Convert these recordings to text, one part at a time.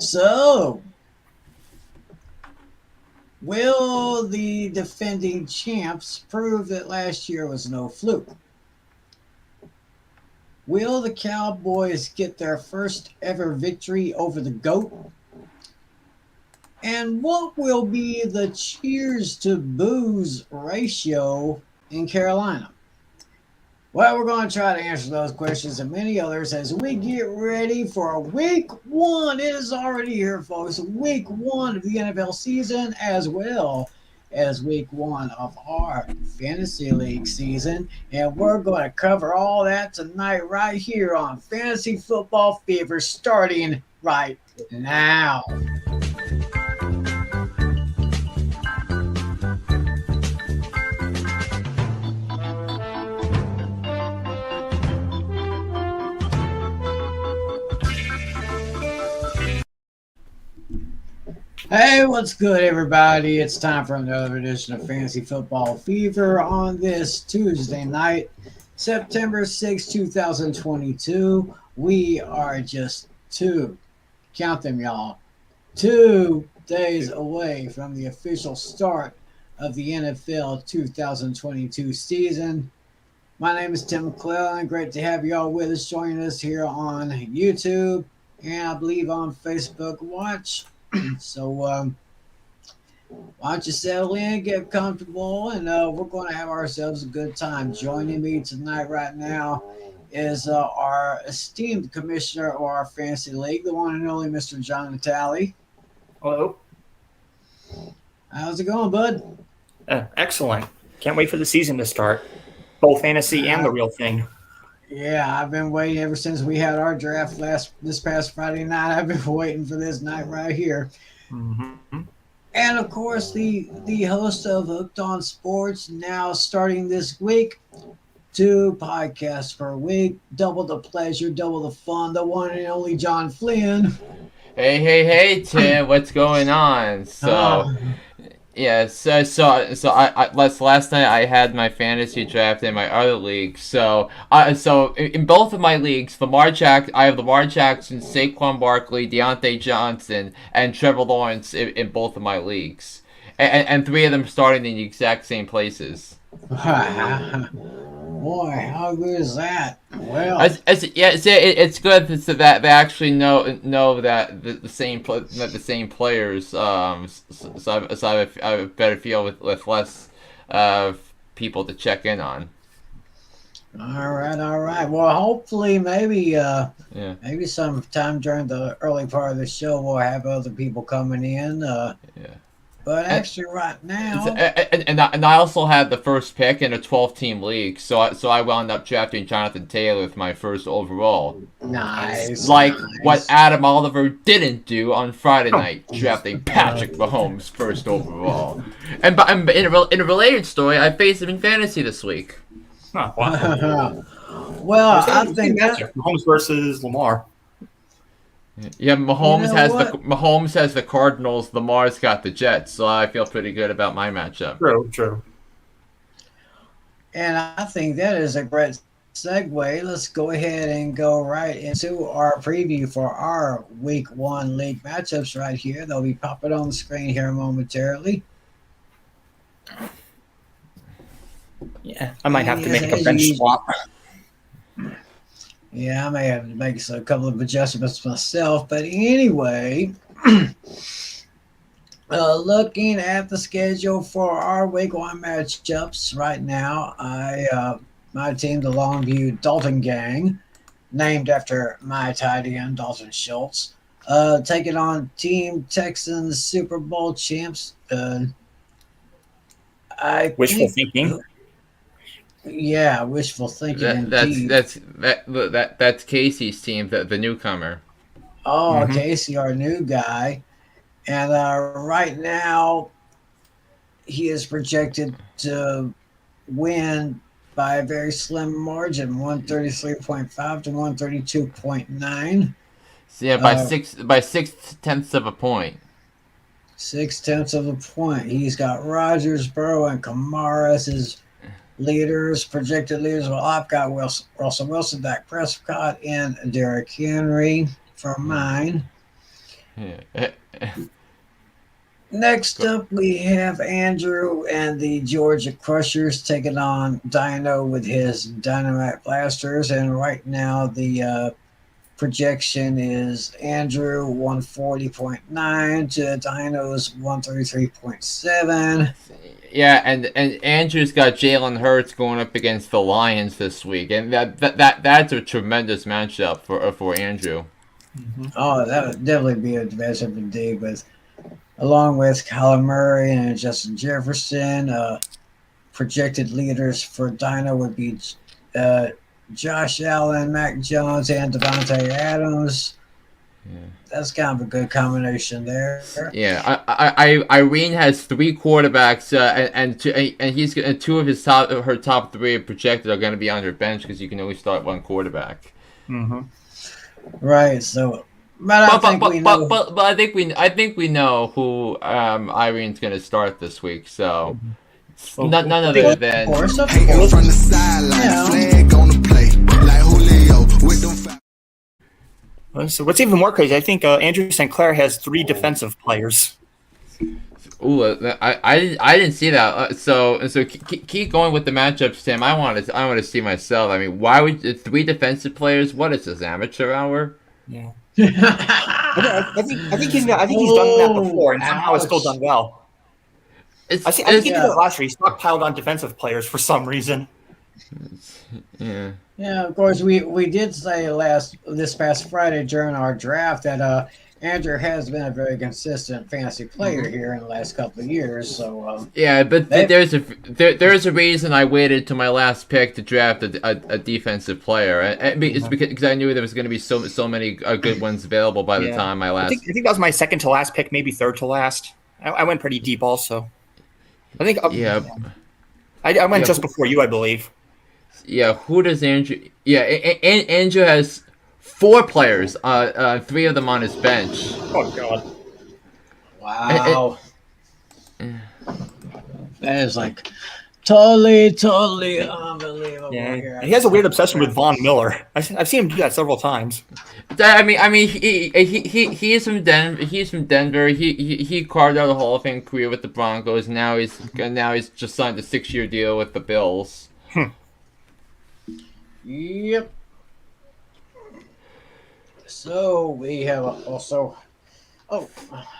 So, will the defending champs prove that last year was no fluke? Will the Cowboys get their first ever victory over the GOAT? And what will be the cheers to boos ratio in Carolina? Well, we're going to try to answer those questions and many others as we get ready for week one. It is already here, folks. Week one of the NFL season, as well as week one of our fantasy league season. And we're going to cover all that tonight, right here on Fantasy Football Fever, starting right now. Hey, what's good, everybody? It's time for another edition of Fantasy Football Fever on this Tuesday night, September 6, 2022. We are just count them, y'all, 2 days away from the official start of the NFL 2022 season. My name is Tim McClellan. Great to have you all with us, joining us here on YouTube and I believe on Facebook Watch. So why don't you settle in, get comfortable, and we're going to have ourselves a good time. Joining me tonight right now is our esteemed commissioner of our fantasy league, the one and only Mr. John Natali. Hello. How's it going, bud? Excellent. Can't wait for the season to start. Both fantasy and the real thing. Yeah, I've been waiting ever since we had our draft this past Friday night. I've been waiting for this night right here. Mm-hmm. And of course, the host of Hooked on Sports, now starting this week, 2 podcasts per week, double the pleasure, double the fun, the one and only John Flynn. Hey, Tim, what's going on? Yeah, last night I had my fantasy draft in my other league. So in both of my leagues, I have Lamar Jackson, Saquon Barkley, Deontay Johnson, and Trevor Lawrence in both of my leagues, and 3 of them starting in the exact same places. Boy, how good is that? Well, it's good that they actually know that the same players. So I have a better feel with less people to check in on. All right. Well, hopefully, maybe sometime during the early part of the show, we'll have other people coming in. But actually, right now, and I also had the first pick in a 12-team league, so I wound up drafting Jonathan Taylor with my first overall. Nice. What Adam Oliver didn't do on Friday night, drafting Patrick Mahomes first overall. And in a related story, I faced him in fantasy this week. Oh, wow. Well, I think Mahomes versus Lamar. Yeah, Mahomes has the Cardinals. Lamar's got the Jets, so I feel pretty good about my matchup. True. And I think that is a great segue. Let's go ahead and go right into our preview for our Week 1 league matchups right here. They'll be popping on the screen here momentarily. Yeah, I might have to make a bench swap. Yeah, I may have to make a couple of adjustments myself. But anyway, looking at the schedule for our Week 1 matchups right now, my team, the Longview Dalton Gang, named after my tight end, Dalton Schultz, taking on Team Texans Super Bowl champs. Wishful thinking. Yeah, wishful thinking. That's Casey's team, the newcomer. Oh, Casey, our new guy, and right now he is projected to win by a very slim margin, 133.5 to 132.9. So yeah, by 6/10 of a point. 6/10 of a point. He's got Rodgers, Burrow, and Kamara as his projected leaders. Well, I've got Russell Wilson, Dak Prescott, and Derrick Henry for mine. Yeah. Next up, we have Andrew and the Georgia Crushers taking on Dino with his Dynamite Blasters. And right now, the projection is Andrew 140.9 to Dino's 133.7. Yeah, and Andrew's got Jalen Hurts going up against the Lions this week, and that's a tremendous matchup for Andrew. Oh, that would definitely be a matchup indeed, with along with Kyler Murray and Justin Jefferson. Projected leaders for Dino would be Josh Allen, Mac Jones, and Devontae Adams. Yeah. That's kind of a good combination there. Yeah, Irene has 3 quarterbacks, and two of her top 3 projected are going to be on her bench because you can only start 1 quarterback. Right. So, but I think we know who Irene's going to start this week. So none other than. Of course. Hating from the sideline, flag on the play, like Julio with them. So what's even more crazy, I think Andrew St. Clair has 3 defensive players. Ooh, I didn't see that. So keep going with the matchups, Tim. I want to see myself. I mean, why would 3 defensive players? What is this, amateur hour? Yeah. I think he's done that before, and somehow it's still done well. I think he did it last year. He stockpiled on defensive players for some reason. Yeah. Yeah, of course, we did say this past Friday during our draft that Andrew has been a very consistent fantasy player here in the last couple of years. So yeah, but there's a reason I waited to my last pick to draft a defensive player. It's because I knew there was going to be so many good ones available by the time my last. I think that was my second to last pick, maybe third to last. I went pretty deep also. I think I went just before you, I believe. Yeah, who does Andrew? Yeah, Andrew has 4 players. 3 of them on his bench. Oh God! wow, that is like totally unbelievable. Yeah, Here. he has a weird obsession with Von Miller. I've seen him do that several times. I mean, he's from Denver. He's from Denver. He carved out a Hall of Fame career with the Broncos. Now he's just signed a 6-year deal with the Bills. Yep. So we have also. Oh,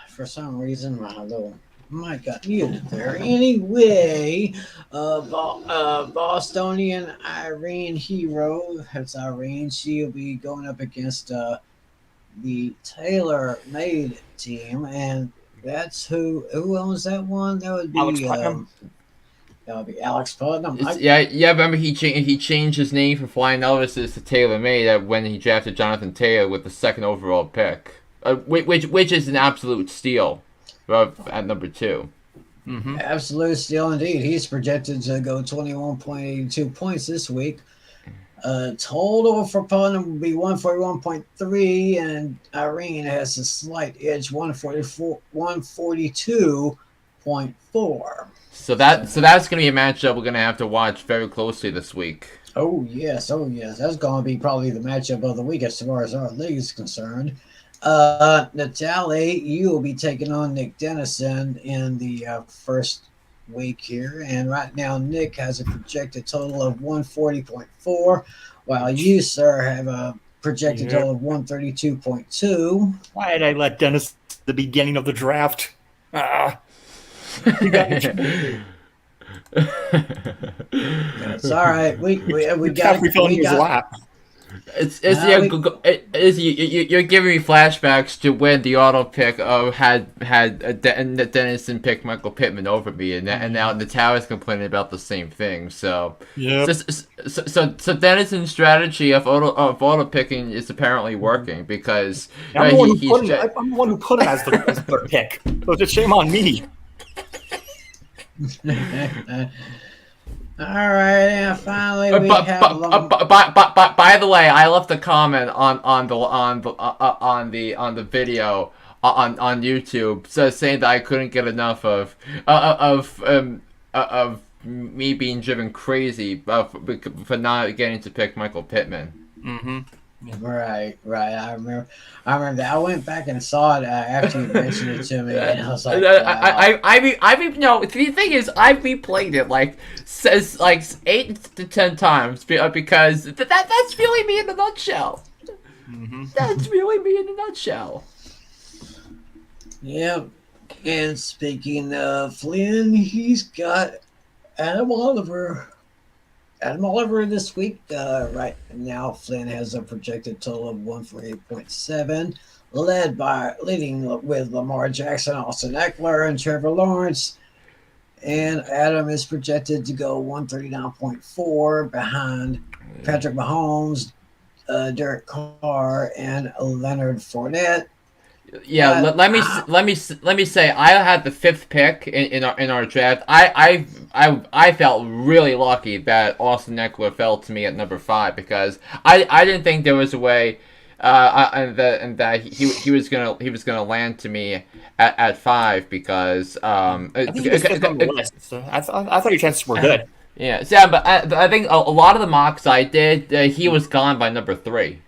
for some reason my little mic got muted there. Anyway, Bostonian Irene Hero. That's Irene. She'll be going up against the Taylor Made team, and that's who owns that one. That would be Alex Putnam. That would be Alex Putnam. Yeah. Remember he changed his name from Flying Elvises to Taylor Made when he drafted Jonathan Taylor with the 2nd overall pick, which is an absolute steal, at number 2. Absolute steal indeed. He's projected to go 21.82 points this week. Total for Putnam will be 141.3, and Irene has a slight edge, 142.4. So that's going to be a matchup we're going to have to watch very closely this week. Oh yes. That's going to be probably the matchup of the week as far as our league is concerned. Natalie, you will be taking on Nick Dennison in the first week here, and right now Nick has a projected total of 140.4, while you, sir, have a projected total of 132.2. Why did I let Dennis at the beginning of the draft? It's all right. We got fell in his lap. You're giving me flashbacks to when the auto pick had Dennison pick Michael Pittman over me, and now the Tower's complaining about the same thing. So so Dennison's strategy of auto picking is apparently working because I'm the one who put him as the third pick. So it's a shame on me. All right, and finally we have. By the way, I left a comment on the video on YouTube, so saying that I couldn't get enough of me being driven crazy for not getting to pick Michael Pittman. Right. I remember that. I went back and saw it after you mentioned it to me, and I was like, wow. I mean, no. The thing is, I've replayed it says 8 to 10 times because that's really me in a nutshell. Mm-hmm. That's really me in a nutshell. Yep. And speaking of Flynn, he's got Adam Oliver. Adam Oliver this week. Right now, Flynn has a projected total of 148.7, leading with Lamar Jackson, Austin Eckler, and Trevor Lawrence. And Adam is projected to go 139.4 behind Patrick Mahomes, Derek Carr, and Leonard Fournette. Yeah, let me say I had the 5th pick in our draft. I felt really lucky that Austin Eckler fell to me at number 5 because I didn't think there was a way and that he was gonna land to me at 5 because I think he was fifth on the list. So I thought your chances were good. Yeah, but I think a lot of the mocks I did, he was gone by number 3.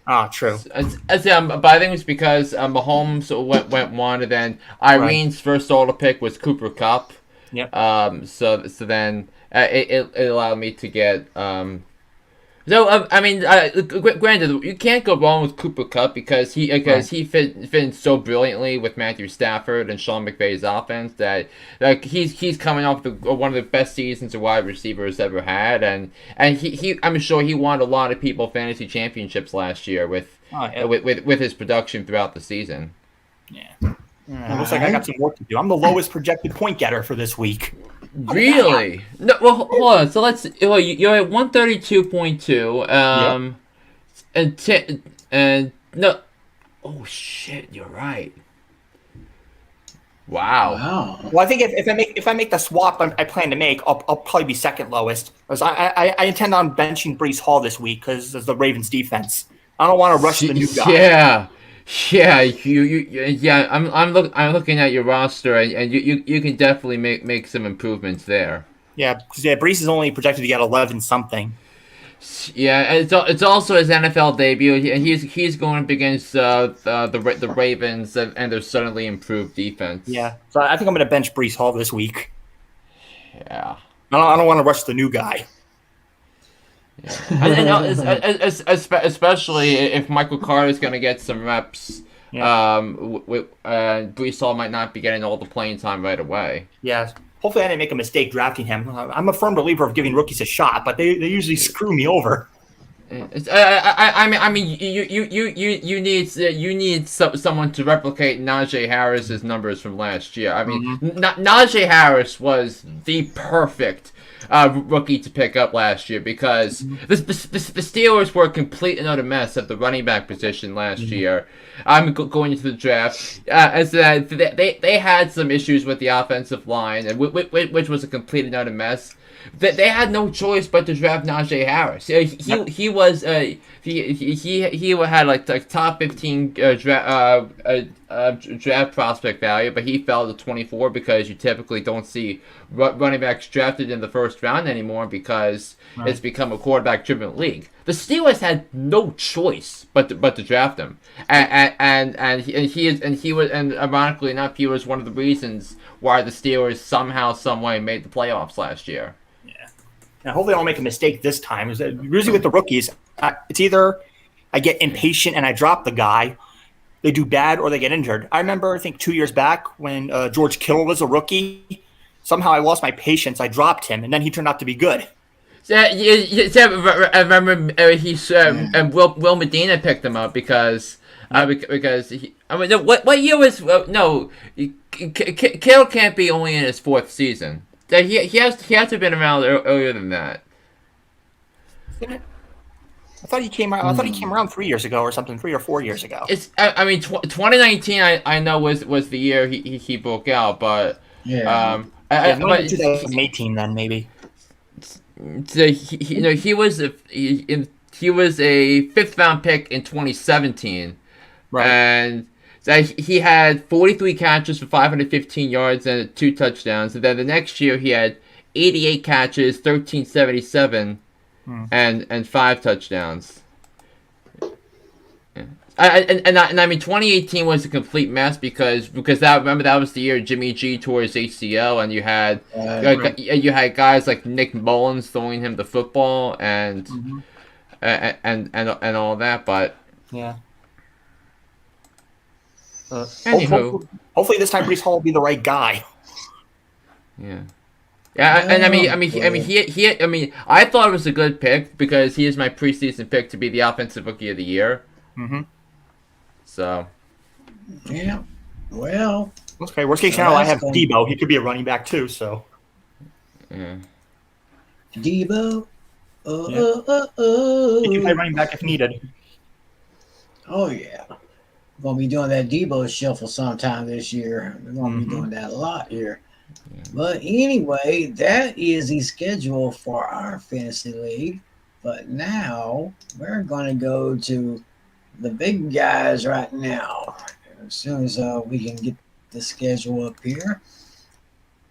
Ah, true. But I think it's because Mahomes went 1, and then Irene's first auto pick was Cooper Kupp. Yep. So then it allowed me to get. Granted, you can't go wrong with Cooper Kupp because he fit in so brilliantly with Matthew Stafford and Sean McVay's offense that he's coming off one of the best seasons a wide receiver has ever had, and he I'm sure he won a lot of people fantasy championships last year with his production throughout the season. Yeah. Looks like I got some work to do. I'm the lowest projected point getter for this week. Really? No. Well, hold on. So you're at 132.2. Yep. And no. Oh shit! You're right. Wow. Well, I think if I make the swap I plan to make, I'll probably be second lowest. Because I intend on benching Breece Hall this week because of the Ravens defense. I don't want to rush the new guy. Yeah, I'm looking at your roster, and you can definitely make some improvements there. Yeah, because Breece is only projected to get 11 something. Yeah, and it's also his NFL debut, and he's going up against the Ravens and their suddenly improved defense. Yeah, so I think I'm going to bench Breece Hall this week. Yeah, I don't want to rush the new guy. Yeah. Especially if Michael Carter is going to get some reps, Breece Hall might not be getting all the playing time right away. Yeah, hopefully I didn't make a mistake drafting him. I'm a firm believer of giving rookies a shot, but they usually screw me over. I mean, you need someone to replicate Najee Harris's numbers from last year. I mean, Najee Harris was the perfect rookie to pick up last year because the Steelers were a complete and utter mess at the running back position last year. I'm going into the draft as they had some issues with the offensive line, and which was a complete and utter mess. They had no choice but to draft Najee Harris. He was he had like top 15 draft prospect value, but he fell to 24 because you typically don't see running backs drafted in the first round anymore because it's become a quarterback-driven league. The Steelers had no choice but to draft him, and ironically enough, he was one of the reasons why the Steelers somehow, some way made the playoffs last year. Now, hopefully I don't make a mistake this time. Usually with the rookies, it's either I get impatient and I drop the guy, they do bad, or they get injured. I remember, I think 2 years back when George Kittle was a rookie, somehow I lost my patience. I dropped him, and then he turned out to be good. I remember and Will Medina picked him up because what year was Kittle can't be only in his 4th season. He has to have been around earlier than that. I thought he came around 3 years ago or something, 3 or 4 years ago. 2019 I know was the year he broke out, but but 2018 then maybe. So he was a 5th round pick in 2017, right? And he had 43 catches for 515 yards and 2 touchdowns. And then the next year he had 88 catches, 1377, and 5 touchdowns. I mean, 2018 was a complete mess because that was the year Jimmy G tore his ACL, and you had guys like Nick Mullins throwing him the football and and all that. But Yeah. anywho, Hopefully this time Brees Hall will be the right guy. yeah. Yeah, and I mean, I thought it was a good pick because he is my preseason pick to be the offensive rookie of the year. Mm-hmm. So, Yeah. Well. Okay. Worst case scenario, I have Debo. He could be a running back too. So. yeah. Debo. He can play running back if needed. Oh yeah. We're gonna be doing that Debo shuffle sometime this year. We're gonna be doing that a lot here. But anyway, that is the schedule for our fantasy league. But now we're going to go to the big guys right now. As soon as we can get the schedule up here.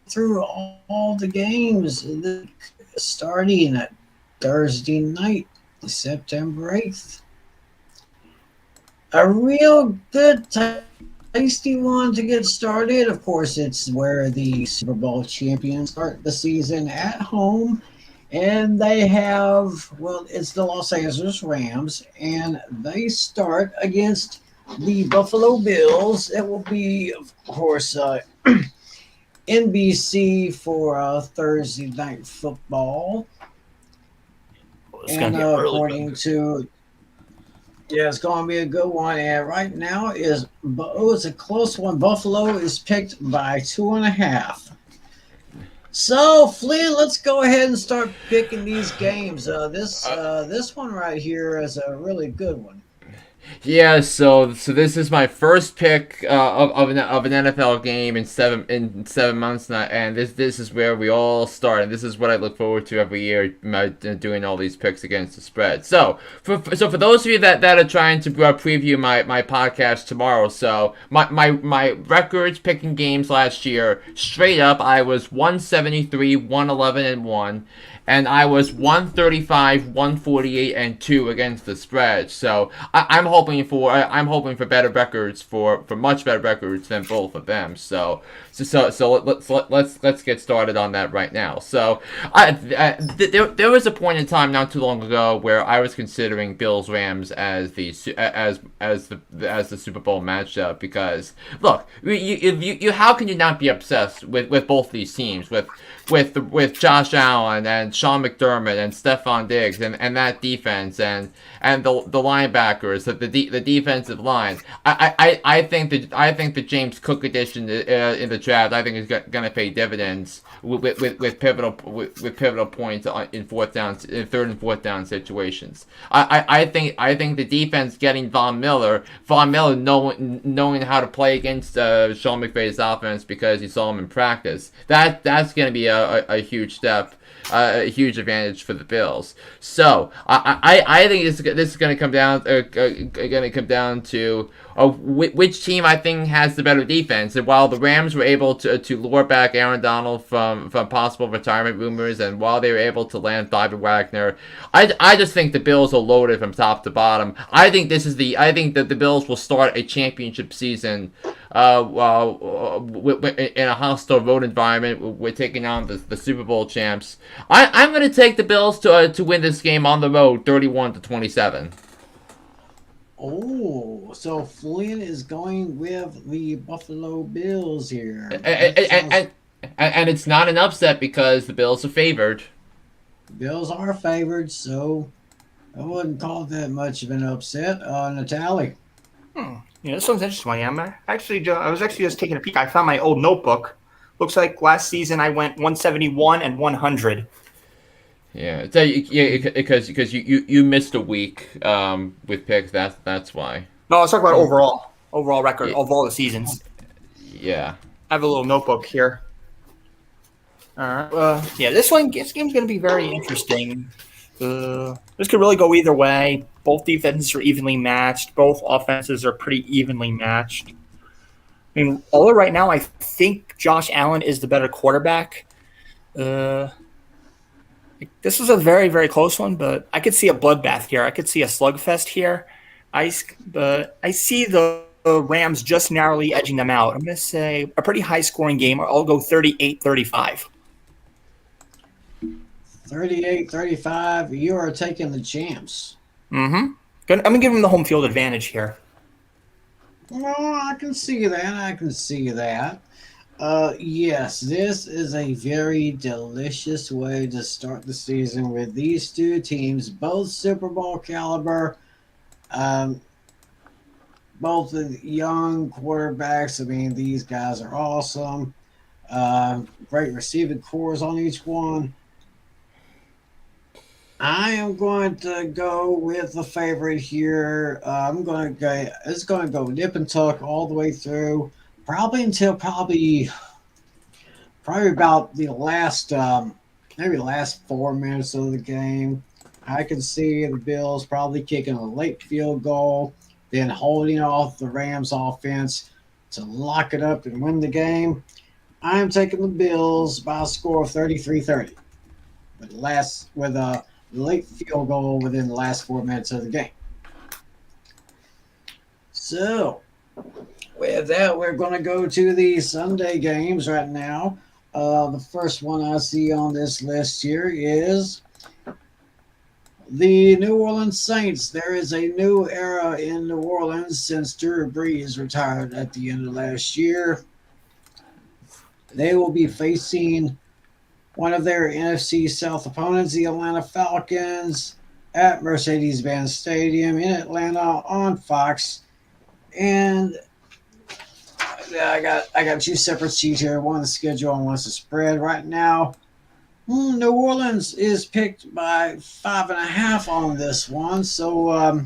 Through all the games starting at Thursday night, September 8th. A real good tasty one to get started. Of course, it's where the Super Bowl champions start the season at home. And they have, well, it's the Los Angeles Rams. And they start against the Buffalo Bills. It will be, of course, NBC for Thursday Night Football. And according to... Yeah, it's going to be a good one. And right now it's a close one. Buffalo is picked by 2.5. So, Flynn, let's go ahead and start picking these games. This one right here is a really good one. Yeah, so this is my first pick of an NFL game in 7 months now, and this is where we all start, and this is what I look forward to every year, doing all these picks against the spread. So for those of you that are trying to preview my podcast tomorrow, so my records picking games last year, straight up, I was 173, 111, and 1. And I was 135, 148, and 2 against the spread. So I'm hoping for better records, for much better records than both of them. So let's get started on that right now. So there was a point in time not too long ago where I was considering Bills Rams as the Super Bowl matchup, because look, you how can you not be obsessed with both these teams, with Josh Allen and Sean McDermott and Stephon Diggs and that defense and the linebackers, the defensive line. I think the James Cook addition in the draft, I think, is going to pay dividends with pivotal points in third and fourth down situations. I think the defense getting Von Miller knowing how to play against Sean McVay's offense because he saw him in practice. That's going to be a huge step, a huge advantage for the Bills. So I think this is going to come down to which team I think has the better defense. And while the Rams were able to lure back Aaron Donald from possible retirement rumors, and while they were able to land Bobby Wagner, I just think the Bills are loaded from top to bottom. I think that the Bills will start a championship season in a hostile road environment. We're taking on the Super Bowl champs. I'm going to take the Bills to win this game on the road, 31-27. Oh, so Flynn is going with the Buffalo Bills here. And it's not an upset because the Bills are favored. The Bills are favored, so I wouldn't call that much of an upset. Natalie. Yeah, this one's interesting. I was actually just taking a peek. I found my old notebook. Looks like last season I went 171 and 100. Yeah, because you missed a week with picks. That's why. No, let's talk about overall record of all the seasons. Yeah, I have a little notebook here. This game's going to be very interesting. This could really go either way. Both defenses are evenly matched. Both offenses are pretty evenly matched. I mean, although right now I think Josh Allen is the better quarterback. This is a very, very close one, but I could see a bloodbath here. I could see a slugfest here. I see the Rams just narrowly edging them out. I'm going to say a pretty high-scoring game. I'll go 38-35. 38-35. You are taking the champs. Mm-hmm. I'm going to give them the home field advantage here. Well, I can see that. Yes, this is a very delicious way to start the season with these two teams, both Super Bowl caliber, both young quarterbacks. I mean, these guys are awesome. Great receiving cores on each one. I am going to go with the favorite here. It's going to go nip and tuck all the way through, probably until probably about the last maybe the last 4 minutes of the game. I can see the Bills probably kicking a late field goal, then holding off the Rams offense to lock it up and win the game. I'm taking the Bills by a score of 33-30 with a late field goal within the last 4 minutes of the game. So, with that, we're going to go to the Sunday games right now. The first one I see on this list here is the New Orleans Saints. There is a new era in New Orleans since Drew Brees retired at the end of last year. They will be facing one of their NFC South opponents, the Atlanta Falcons, at Mercedes-Benz Stadium in Atlanta on Fox. And I got two separate sheets here. One the schedule and one's the spread. Right now, New Orleans is picked by 5.5 on this one. So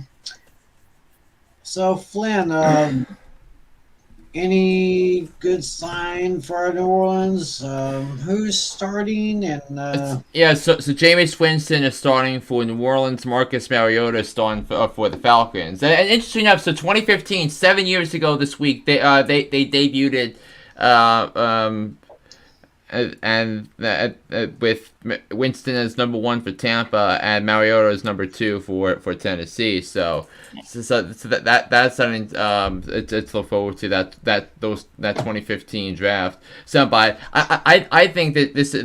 Flynn, any good sign for New Orleans? Who's starting? And So Jameis Winston is starting for New Orleans. Marcus Mariota is starting for the Falcons. And interesting enough, so 2015, 7 years ago this week, they debuted with Winston as number 1 for Tampa and Mariota as number 2 for Tennessee. So that's something to look forward to that 2015 draft. So, but I think that this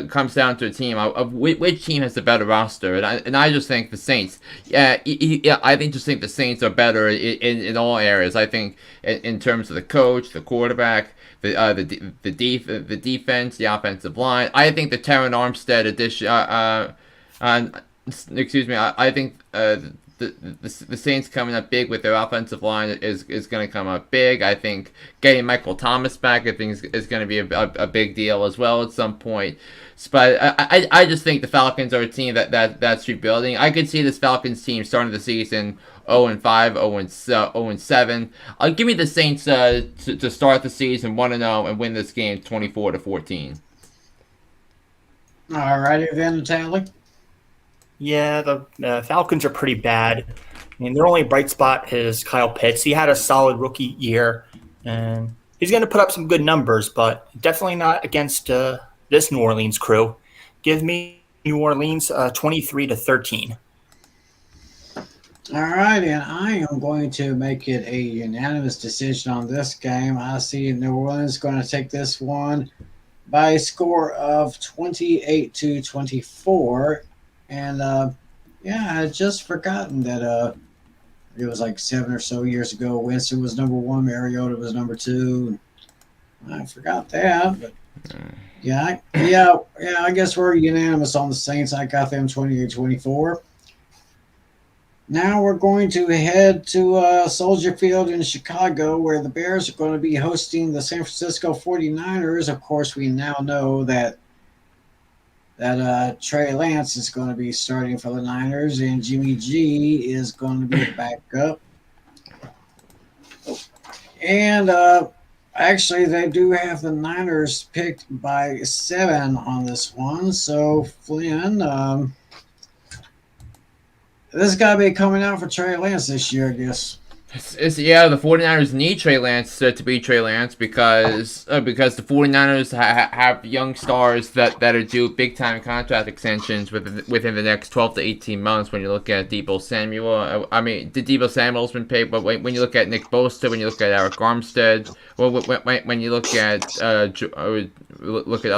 comes down to a team of which team has the better roster, and I just think the Saints. I think the Saints are better in all areas. I think in terms of the coach, the quarterback, the defense, the offensive line. I think the Terran Armstead addition. I think the Saints coming up big with their offensive line is going to come up big. I think getting Michael Thomas back, I think, is going to be a big deal as well at some point. But I just think the Falcons are a team that's rebuilding. I could see this Falcons team starting the season 0-5, 0-7. Give me the Saints to start the season 1-0 and win this game 24-14. All righty then, Tally. Yeah, the Falcons are pretty bad. I mean, their only bright spot is Kyle Pitts. He had a solid rookie year, and he's going to put up some good numbers, but definitely not against this New Orleans crew. Give me New Orleans 23-13. All right, and I am going to make it a unanimous decision on this game. I see New Orleans going to take this one by a score of 28-24. And I had just forgotten that it was like 7 or so years ago. Winston was number 1, Mariota was number 2. I forgot that, but I guess we're unanimous on the Saints. I got them 28-24. Now we're going to head to Soldier Field in Chicago, where the Bears are going to be hosting the San Francisco 49ers. Of course, we now know that Trey Lance is going to be starting for the Niners, and Jimmy G is going to be a backup. And actually, they do have the Niners picked by 7 on this one. So, Flynn, this got to be coming out for Trey Lance this year, I guess. Yeah, the 49ers need Trey Lance to be Trey Lance because the 49ers have young stars that are due big time contract extensions within the next 12 to 18 months. When you look at Deebo Samuel, I mean, Deebo Samuel's been paid, but when you look at Nick Bosa, when you look at Eric Armstead, when you look at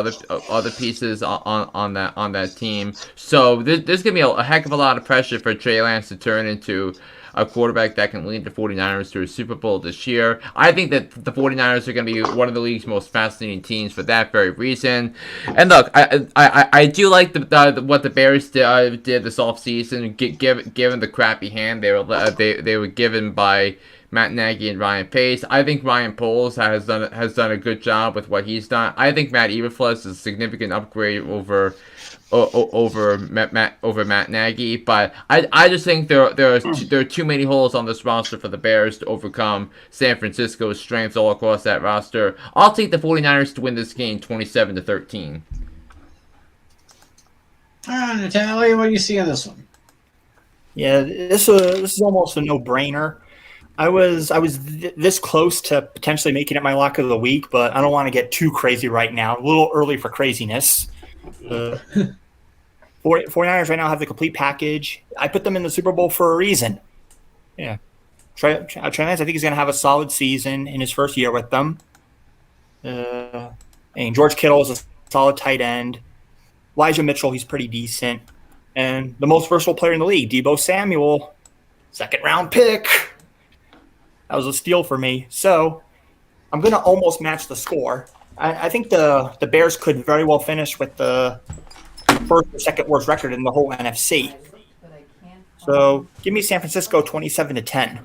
other pieces on that team, so there's gonna be a heck of a lot of pressure for Trey Lance to turn into a quarterback that can lead the 49ers to a Super Bowl this year. I think that the 49ers are going to be one of the league's most fascinating teams for that very reason. And look, I do like what the Bears did this offseason, given the crappy hand they were given by Matt Nagy and Ryan Pace. I think Ryan Poles has done a good job with what he's done. I think Matt Eberflus is a significant upgrade over Matt Nagy, but I just think there are too many holes on this roster for the Bears to overcome San Francisco's strengths all across that roster. I'll take the 49ers to win this game 27-13. All right, Natalia, what do you see in this one? Yeah, this is almost a no-brainer. I was this close to potentially making it my lock of the week, but I don't want to get too crazy right now. A little early for craziness. 49ers right now have the complete package. I put them in the Super Bowl for a reason. Yeah. Trey Lance, I think he's going to have a solid season in his first year with them. And George Kittle is a solid tight end. Elijah Mitchell, he's pretty decent. And the most versatile player in the league, Deebo Samuel, second-round pick. That was a steal for me. So I'm going to almost match the score. I think the Bears could very well finish with the first or second worst record in the whole NFC. So give me San Francisco 27-10.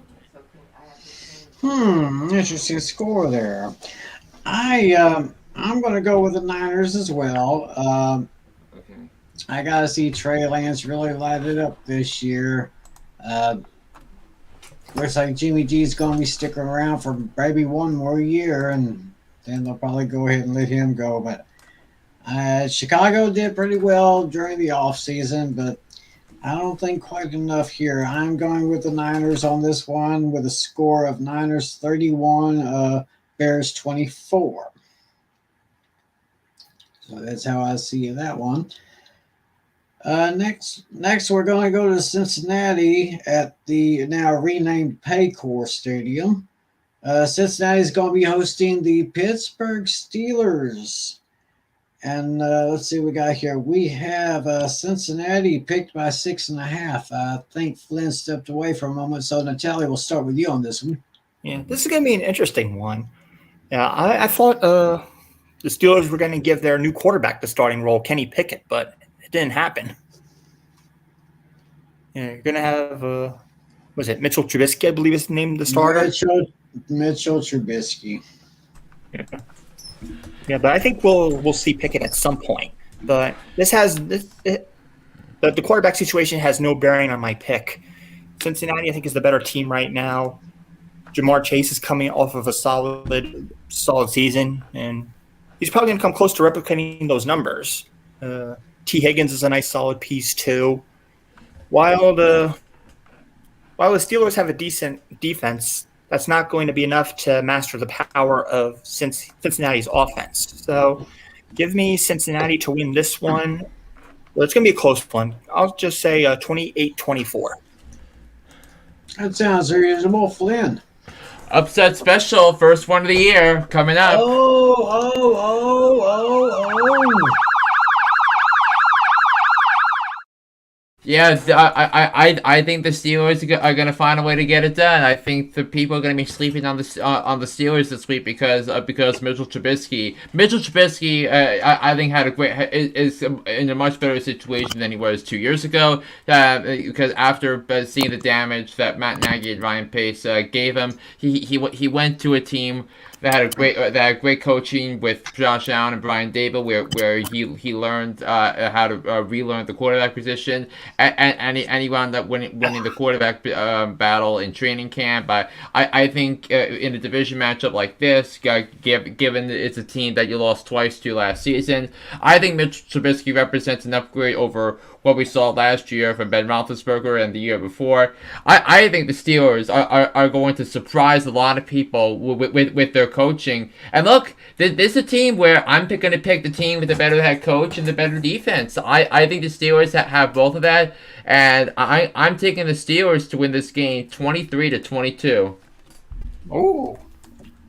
Interesting score there. I'm going to go with the Niners as well. I got to see Trey Lance really light it up this year. Looks like Jimmy G's going to be sticking around for maybe one more year, and then they'll probably go ahead and let him go. But Chicago did pretty well during the offseason, but I don't think quite enough here. I'm going with the Niners on this one with a score of Niners 31, Bears 24. So that's how I see that one. Next, we're going to go to Cincinnati at the now renamed Paycor Stadium. Cincinnati is going to be hosting the Pittsburgh Steelers. And let's see what we got here. We have Cincinnati picked by 6.5. I think Flynn stepped away for a moment. So, Natalia, we'll start with you on this one. Yeah, this is going to be an interesting one. Yeah, I thought the Steelers were going to give their new quarterback the starting role, Kenny Pickett, but it didn't happen. Yeah, you're going to have, was it Mitchell Trubisky, I believe is named the starter? Mitchell Trubisky. Yeah, but I think we'll see Pickett at some point. But the quarterback situation has no bearing on my pick. Cincinnati, I think, is the better team right now. Jamar Chase is coming off of a solid season, and he's probably going to come close to replicating those numbers. T. Higgins is a nice solid piece too. While the Steelers have a decent defense, that's not going to be enough to master the power of Cincinnati's offense. So give me Cincinnati to win this one. Well, it's going to be a close one. I'll just say 28-24. That sounds reasonable. Flynn. Upset special, first one of the year, coming up. Yeah, I think the Steelers are going to find a way to get it done. I think the people are going to be sleeping on the Steelers this week because Mitchell Trubisky. I think is in a much better situation than he was 2 years ago. Because after seeing the damage that Matt Nagy and Ryan Pace gave him, he went to a team that had great coaching with Josh Allen and Brian Daboll, where he learned how to relearn the quarterback position, and he wound up winning the quarterback battle in training camp. I think in a division matchup like this, given it's a team that you lost twice to last season, I think Mitch Trubisky represents an upgrade over what we saw last year from Ben Roethlisberger and the year before. I think the Steelers are going to surprise a lot of people with their coaching. And look, this is a team where I'm going to pick the team with the better head coach and the better defense. I think the Steelers have both of that, and I'm taking the Steelers to win this game 23-22.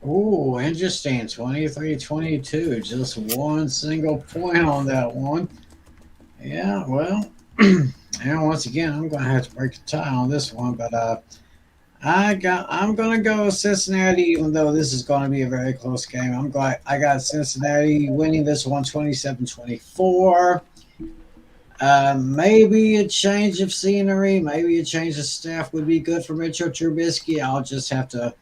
Oh, interesting. 23-22. Just one single point on that one. Yeah, well, and once again, I'm going to have to break the tie on this one, but I'm going to go Cincinnati, even though this is going to be a very close game. I got Cincinnati winning this one 27-24. Maybe a change of scenery, maybe a change of staff would be good for Mitchell Trubisky. I'll just have to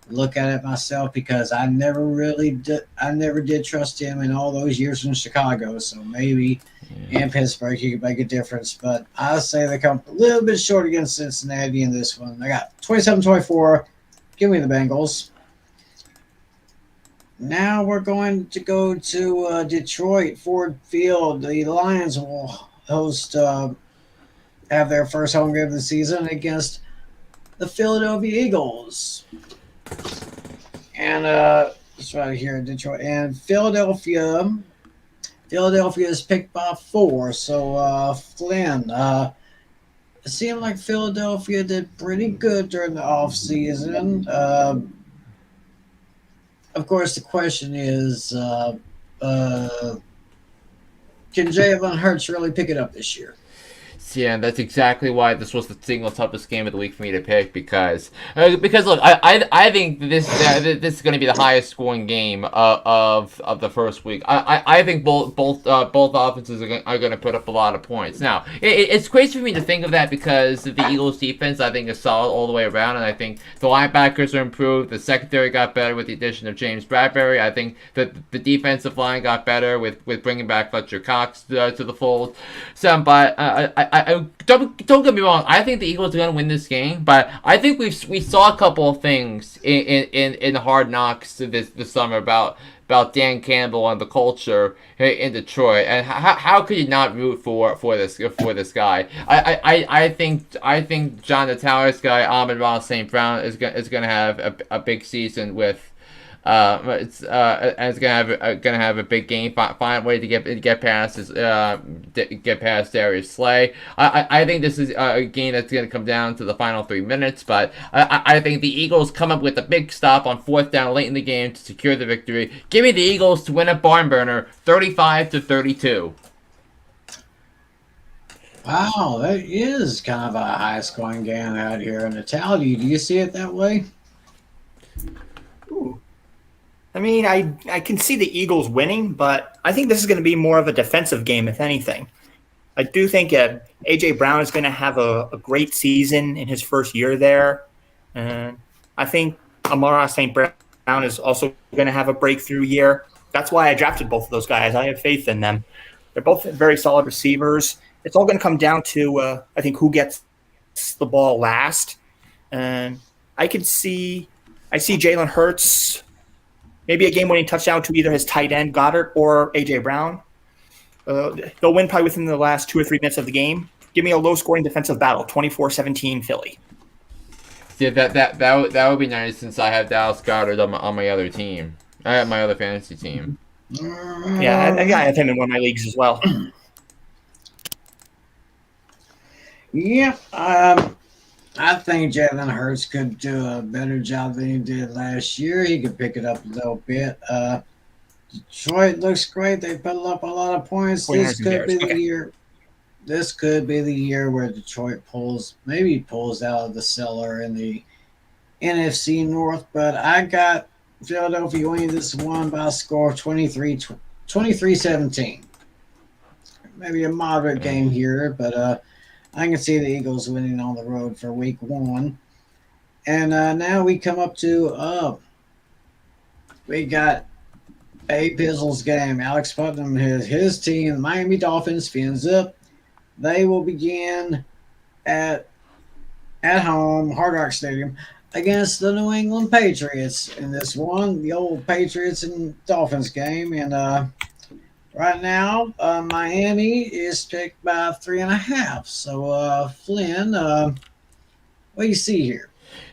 look at it myself because I never did trust him in all those years in Chicago. So maybe in Pittsburgh he could make a difference. But I say they come a little bit short against Cincinnati in this one. I got 27-24. Give me the Bengals. Now we're going to go to Detroit, Ford Field. The Lions will host, have their first home game of the season against the Philadelphia Eagles. And it's right here in Detroit. And Philadelphia is picked by 4. So Flynn, it seemed like Philadelphia did pretty good during the offseason. Of course, the question is, can Jalen Hurts really pick it up this year? Yeah, that's exactly why this was the single toughest game of the week for me to pick because look, I think this is going to be the highest scoring game of the first week. I think both offenses are going to put up a lot of points. Now it's crazy for me to think of that because the Eagles defense I think is solid all the way around, and I think the linebackers are improved. The secondary got better with the addition of James Bradbury. I think that the defensive line got better with bringing back Fletcher Cox to the fold. So, but don't get me wrong. I think the Eagles are going to win this game, but I think we saw a couple of things in Hard Knocks this summer about Dan Campbell and the culture in Detroit, and how could you not root for this guy? I think John Natale's guy Amon-Ra St. Brown is going to have a big season with. It's gonna have a big game. Find a way to get past Darius Slay. I think this is a game that's gonna come down to the final 3 minutes, but I think the Eagles come up with a big stop on 4th down late in the game to secure the victory. Give me the Eagles to win a barn burner, 35-32. Wow, that is kind of a high scoring game out here. Natalie, do you see it that way? Ooh. I mean, I can see the Eagles winning, but I think this is going to be more of a defensive game, if anything. I do think A.J. Brown is going to have a great season in his first year there. And I think Amon-Ra St. Brown is also going to have a breakthrough year. That's why I drafted both of those guys. I have faith in them. They're both very solid receivers. It's all going to come down to, I think, who gets the ball last. And I see Jalen Hurts – maybe a game-winning touchdown to either his tight end, Goddard, or A.J. Brown. They'll win probably within the last 2 or 3 minutes of the game. Give me a low-scoring defensive battle, 24-17 Philly. Yeah, that would be nice since I have Dallas Goddard on my other team. I have my other fantasy team. Yeah, I have him in one of my leagues as well. Yeah, I think Jalen Hurts could do a better job than he did last year. He could pick it up a little bit. Detroit looks great. They put up a lot of points. This could be the year. This could be the year where Detroit pulls out of the cellar in the NFC North. But I got Philadelphia winning this one by a score of 23-17. Maybe a moderate game here, but I can see the Eagles winning on the road for week 1. And now we come up to we got a Pizzle's game. Alex Putnam, his team, the Miami Dolphins, fins up. They will begin at home, Hard Rock Stadium, against the New England Patriots in this one, the old Patriots and Dolphins game. And Right now, Miami is picked by 3.5. So, Flynn, what do you see here?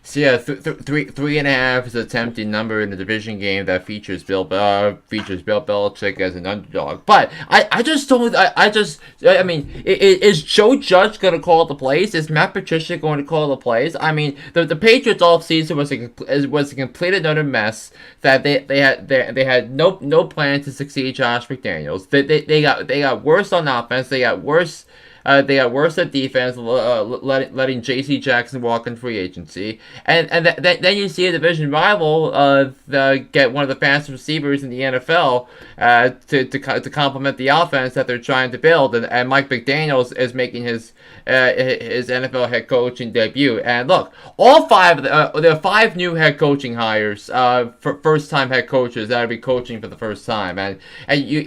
So yeah, three and a half is a tempting number in a division game that features Bill Belichick as an underdog. But I just don't. I mean, is Joe Judge going to call the plays? Is Matt Patricia going to call the plays? I mean, the Patriots offseason was a complete and utter mess. That they had no plan to succeed Josh McDaniels. They got worse on offense. They got worse. They got worse at defense, letting J.C. Jackson walk in free agency, and then you see a division rival get one of the fastest receivers in the NFL to complement the offense that they're trying to build, and Mike McDaniels is making his NFL head coaching debut. And look, all five there are 5 new head coaching hires for first time head coaches that will be coaching for the first time, and you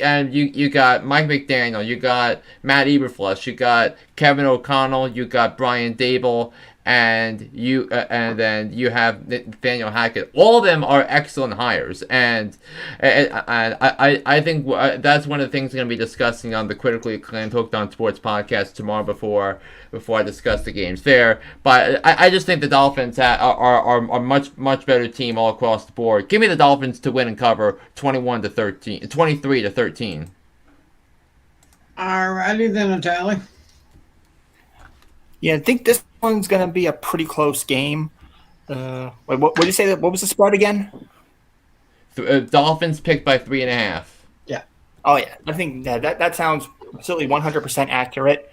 got Mike McDaniel, you got Matt Eberflus, you got Kevin O'Connell, you got Brian Dable, and then you have Nathaniel Hackett. All of them are excellent hires, and I think that's one of the things we're going to be discussing on the critically acclaimed Hooked on Sports podcast tomorrow before I discuss the games there. But I just think the Dolphins are a much better team all across the board. Give me the Dolphins to win and cover 23-13. Alrighty then, Natalie. Yeah, I think this one's going to be a pretty close game. What did you say? What was the spread again? Dolphins picked by 3.5. Yeah. Oh, yeah. I think that sounds absolutely 100% accurate.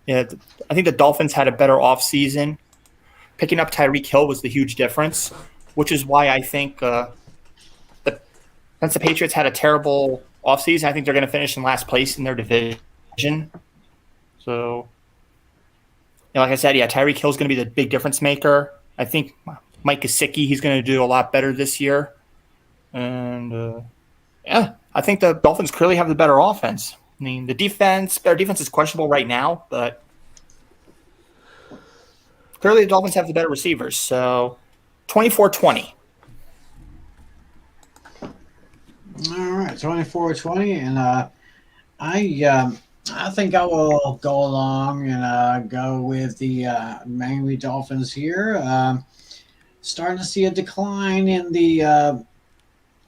Yeah, I think the Dolphins had a better offseason. Picking up Tyreek Hill was the huge difference, which is why I think since the Patriots had a terrible offseason, I think they're going to finish in last place in their division. So, like I said, yeah, Tyreek Hill's going to be the big difference maker. I think Mike Gesicki, he's going to do a lot better this year. And, I think the Dolphins clearly have the better offense. I mean, their defense is questionable right now, but clearly the Dolphins have the better receivers. So, 24-20. All right, 24-20, and I think I will go along and go with the Miami Dolphins here. Starting to see a decline in the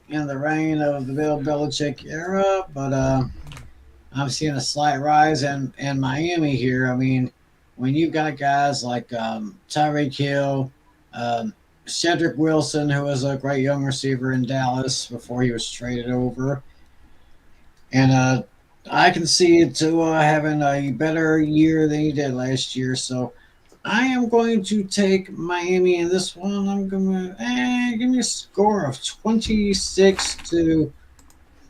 reign of the Bill Belichick era, but I'm seeing a slight rise in Miami here. I mean, when you've got guys like Tyreek Hill, Cedric Wilson, who was a great young receiver in Dallas before he was traded over, and I can see it to having a better year than he did last year. So I am going to take Miami in this one. I'm going to give me a score of 26-21.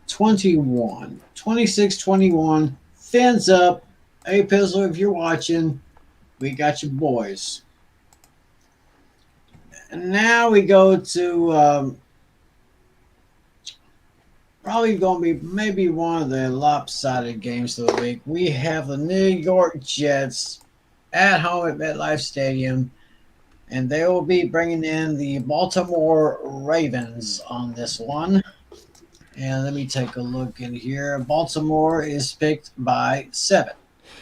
26-21. Fins up. Hey, Pizzle, if you're watching, we got you boys. And now we go to probably going to be maybe one of the lopsided games of the week. We have the New York Jets at home at MetLife Stadium, and they will be bringing in the Baltimore Ravens on this one. And let me take a look in here. Baltimore is picked by 7.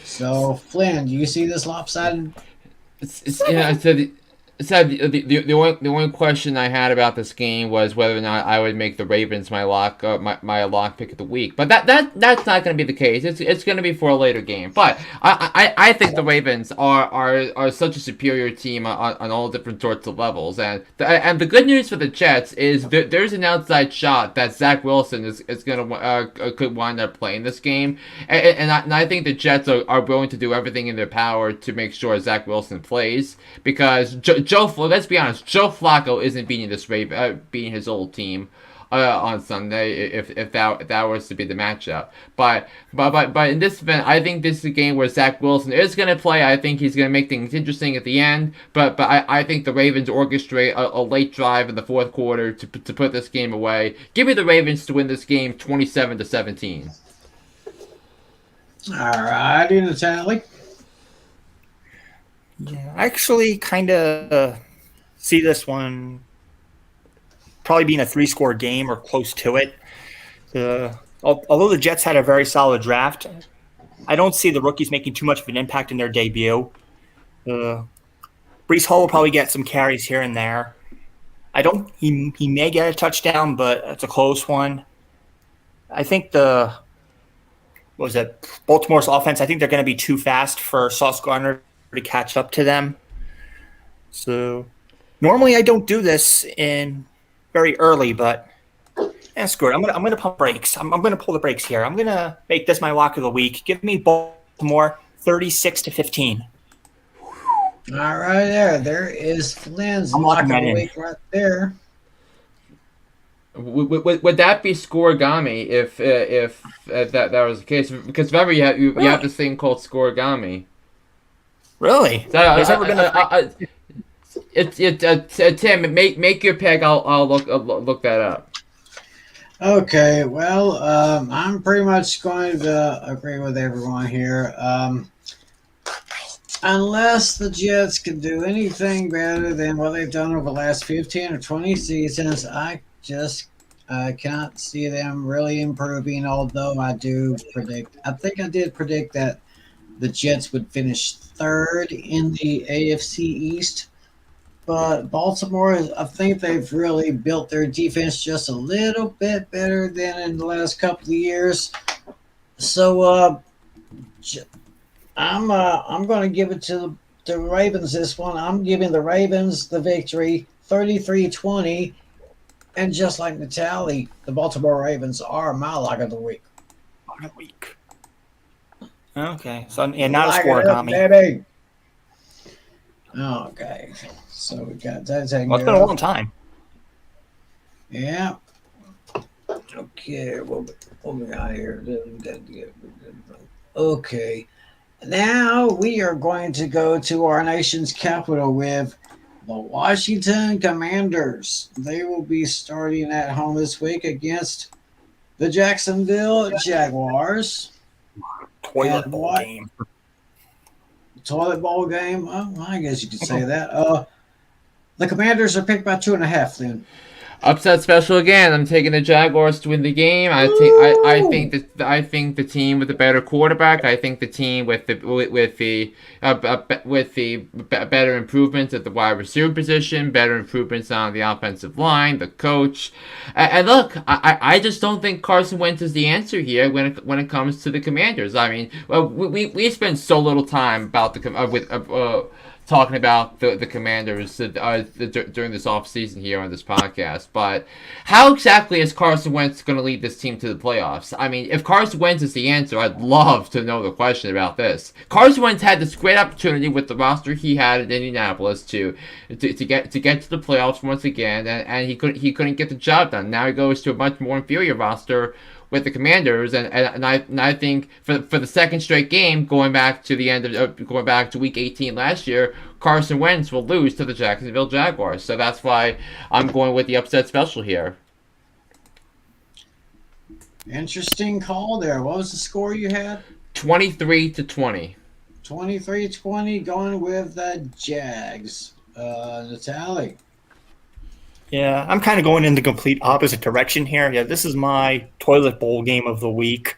So, Flynn, do you see this lopsided? The only question I had about this game was whether or not I would make the Ravens my lock pick of the week. But that's not going to be the case. It's going to be for a later game. But I think the Ravens are such a superior team on all different sorts of levels. And the good news for the Jets is there's an outside shot that Zach Wilson is going to could wind up playing this game. And I think the Jets are willing to do everything in their power to make sure Zach Wilson plays, because let's be honest, Joe Flacco isn't beating his old team on Sunday if that was to be the matchup. But in this event, I think this is a game where Zach Wilson is going to play. I think he's going to make things interesting at the end. But I think the Ravens orchestrate a late drive in the fourth quarter to put this game away. Give me the Ravens to win this game 27-17. All righty, Natalie. Yeah, I actually kind of see this one probably being a 3-score game or close to it. Although the Jets had a very solid draft, I don't see the rookies making too much of an impact in their debut. Brees Hall will probably get some carries here and there. I don't. He may get a touchdown, but it's a close one. I think Baltimore's offense. I think they're going to be too fast for Sauce Gardner to catch up to them. So normally I don't do this in very early, but screw it. I'm gonna pump brakes. I'm gonna pull the brakes here. I'm gonna make this my lock of the week. Give me Baltimore 36-15. All right, there is Flynn's I'm lock of locking the that in. week right there. Would that be scoregami if that was the case? Because remember, you have this thing called scoregami. Really? There's never been a Tim, make your pick. I'll look that up. Okay, well, I'm pretty much going to agree with everyone here. Unless the Jets can do anything better than what they've done over the last 15 or 20 seasons, I just cannot see them really improving, although I think I did predict that the Jets would finish third in the AFC East. But Baltimore, I think they've really built their defense just a little bit better than in the last couple of years. So I'm going to give it to the Ravens this one. I'm giving the Ravens the victory, 33-20. And just like Natalie, the Baltimore Ravens are my lock of the week. Lock of the week. Okay, so not a scoregami, baby. Okay, so we got that taken Well, it's been a long time. Yeah. Okay, what we got here? Okay, now we are going to go to our nation's capital with the Washington Commanders. They will be starting at home this week against the Jacksonville Jaguars. Toilet bowl game. Toilet bowl game? Oh, I guess you could say that. The Commanders are picked by 2.5 then. Upset special again. I'm taking the Jaguars to win the game. I think the team with the better quarterback. I think the team with the better improvements at the wide receiver position, better improvements on the offensive line, the coach. And look, I just don't think Carson Wentz is the answer here when it comes to the Commanders. I mean, we spend so little time about talking about the Commanders during this offseason here on this podcast. But how exactly is Carson Wentz going to lead this team to the playoffs? I mean, if Carson Wentz is the answer, I'd love to know the question about this. Carson Wentz had this great opportunity with the roster he had in Indianapolis to get to the playoffs once again, and he couldn't get the job done. Now he goes to a much more inferior roster with the Commanders, and I think for the second straight game, going back to week 18 last year, Carson Wentz will lose to the Jacksonville Jaguars. So that's why I'm going with the upset special here. Interesting call there. What was the score you had? 23-20. 23-20, going with the Jags. Natalie. Yeah, I'm kind of going in the complete opposite direction here. Yeah, this is my toilet bowl game of the week.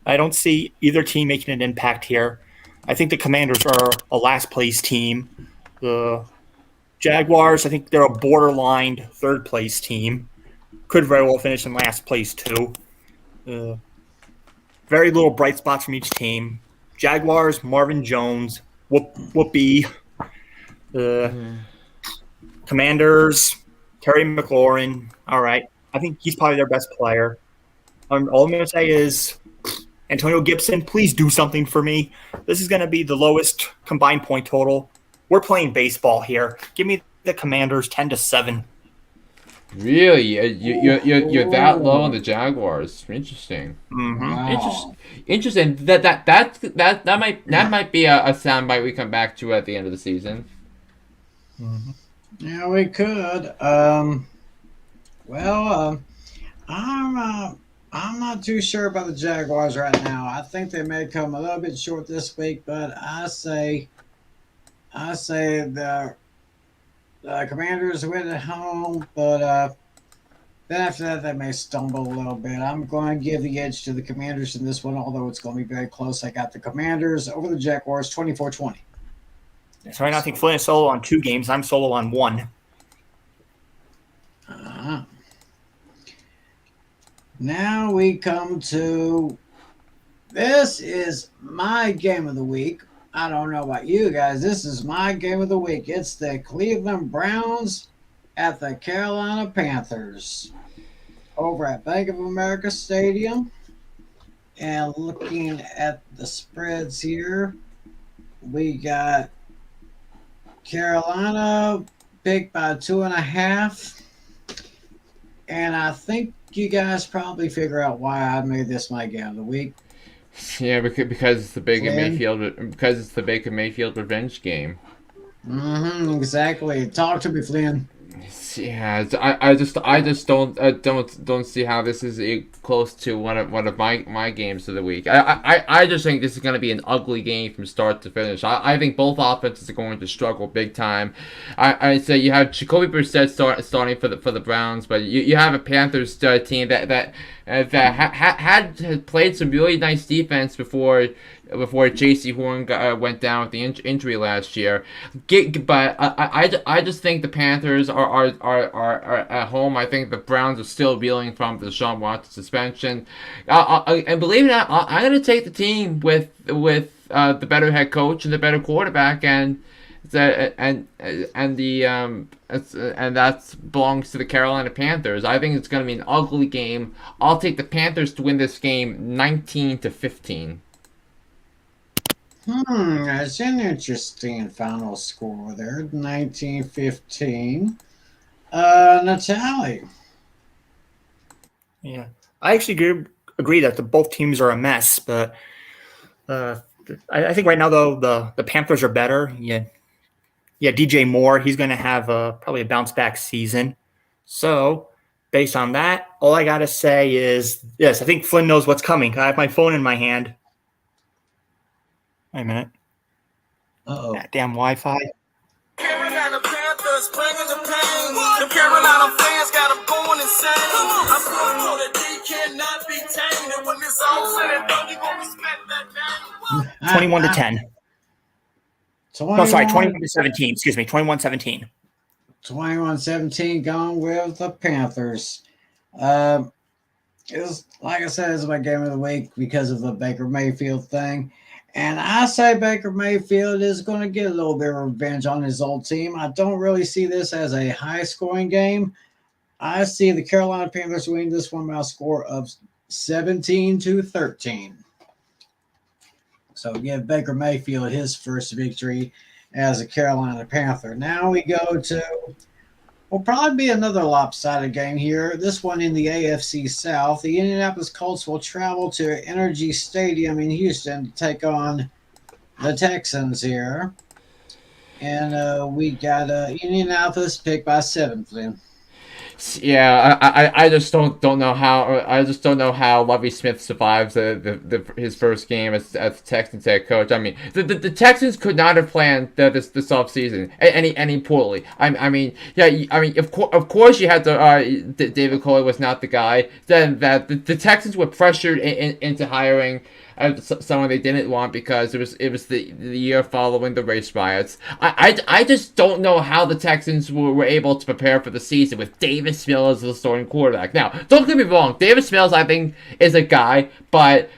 I don't see either team making an impact here. I think the Commanders are a last-place team. The Jaguars, I think they're a borderline third-place team. Could very well finish in last place, too. Very little bright spots from each team. Jaguars, Marvin Jones, Whoopie. Commanders, Terry McLaurin, all right. I think he's probably their best player. All I'm going to say is, Antonio Gibson, please do something for me. This is going to be the lowest combined point total. We're playing baseball here. Give me the Commanders 10-7. Really, you're that low on the Jaguars? Interesting. Mm-hmm. Wow. Interesting. That might be a soundbite we come back to at the end of the season. Mm-hmm. Yeah, we could. I'm not too sure about the Jaguars right now. I think they may come a little bit short this week, but I say the Commanders win at home. But Then after that, they may stumble a little bit. I'm going to give the edge to the Commanders in this one, although it's going to be very close. I got the Commanders over the Jaguars 24-20. So right now I think Flynn is solo on 2 games. I'm solo on 1. Now we come to, this is my game of the week. I don't know about you guys. This is my game of the week. It's the Cleveland Browns at the Carolina Panthers over at Bank of America Stadium. And looking at the spreads here, we got Carolina picked by 2.5. And I think you guys probably figure out why I made this my game of the week. Yeah, because it's the Baker Flynn? Mayfield. Because it's the Baker Mayfield revenge game. Exactly. Talk to me, Flynn. Yeah, I just don't see how this is close to one of my games of the week. I just think this is going to be an ugly game from start to finish. I think both offenses are going to struggle big time. I say you have Jacoby Brissett starting for the Browns, but you have a Panthers team that had played some really nice defense before J.C. Horn went down with the injury last year. But I just think the Panthers are at home. I think the Browns are still reeling from the Deshaun Watson suspension. And believe it or not, I'm going to take the team with the better head coach and the better quarterback, and that belongs to the Carolina Panthers. I think it's going to be an ugly game. I'll take the Panthers to win this game 19-15. That's an interesting final score there, 19-15. Natalie. Yeah, I actually agree that both teams are a mess, but I think right now though the Panthers are better. Yeah, DJ Moore, he's going to have probably a bounce back season. So based on that, all I got to say is yes, I think Flynn knows what's coming. I have my phone in my hand. Wait a minute. Uh-oh. That damn Wi-Fi. Carolina Panthers bringing the pain. The Carolina fans got them going insane. I'm so that they cannot be tamed. And when it's all said and done, you gonna respect that name. 21-10. No, sorry, 21-17. Excuse me, 21-17. 21-17 gone with the Panthers. It's like I said, it's my game of the week because of the Baker Mayfield thing. And I say Baker Mayfield is going to get a little bit of revenge on his old team. I don't really see this as a high-scoring game. I see the Carolina Panthers winning this one by a score of 17-13. So give Baker Mayfield his first victory as a Carolina Panther. Now we go to, will probably be another lopsided game here. This one in the AFC South. The Indianapolis Colts will travel to Energy Stadium in Houston to take on the Texans here. And we got Indianapolis picked by 7, Flynn. Yeah, I just don't know how Lovie Smith survives his first game as Texans head coach. I mean, the Texans could not have planned this offseason any poorly. I mean, of course you had to. David Coley was not the guy. Then that the Texans were pressured into hiring someone they didn't want because it was the year following the race riots. I just don't know how the Texans were able to prepare for the season with Davis Mills as the starting quarterback. Now, don't get me wrong, Davis Mills I think is a guy, but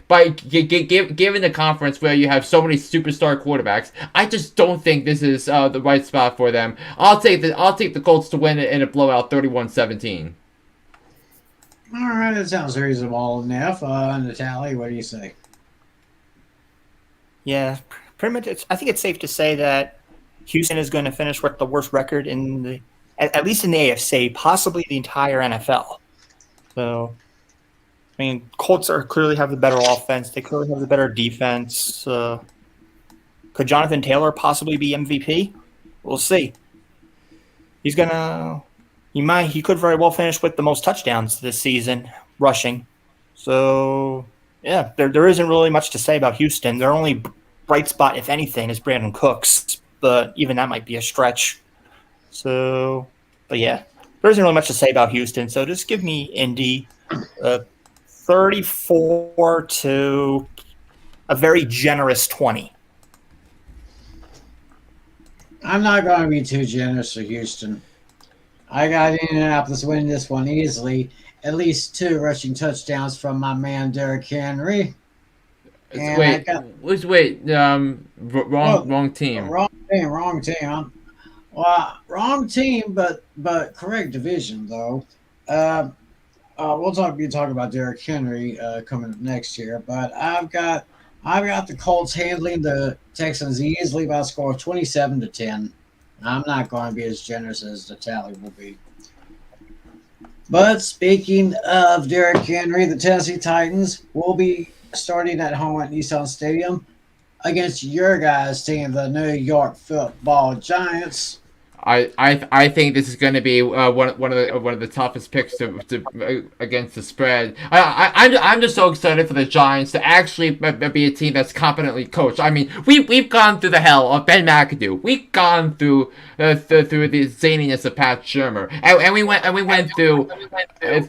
given the conference where you have so many superstar quarterbacks, I just don't think this is the right spot for them. I'll take the Colts to win it in a blowout 31-17. All right, that sounds reasonable enough. Natalie, what do you say? Yeah, pretty much. I think it's safe to say that Houston is going to finish with the worst record in at least in the AFC, possibly the entire NFL. So, I mean, Colts clearly have the better offense. They clearly have the better defense. Could Jonathan Taylor possibly be MVP? We'll see. He could very well finish with the most touchdowns this season, rushing. So, yeah, there isn't really much to say about Houston. Their only bright spot, if anything, is Brandon Cooks, but even that might be a stretch. So, but yeah, there isn't really much to say about Houston, so just give me Indy 34 to a very generous 20. I'm not going to be too generous for Houston. I got Indianapolis winning this one easily. At least 2 rushing touchdowns from my man Derrick Henry. And Wait, wrong team. Wrong team. Well, wrong team, but correct division though. We'll talk about Derrick Henry coming up next year, but I've got the Colts handling the Texans easily by a score of 27-10. I'm not going to be as generous as the tally will be. But speaking of Derrick Henry, the Tennessee Titans will be starting at home at Nissan Stadium against your guys' team, the New York Football Giants. I think this is going to be one of the toughest picks to against the spread. I'm just so excited for the Giants to actually be a team that's competently coached. I mean, we've gone through the hell of Ben McAdoo. We've gone through the zaniness of Pat Shurmur, and we went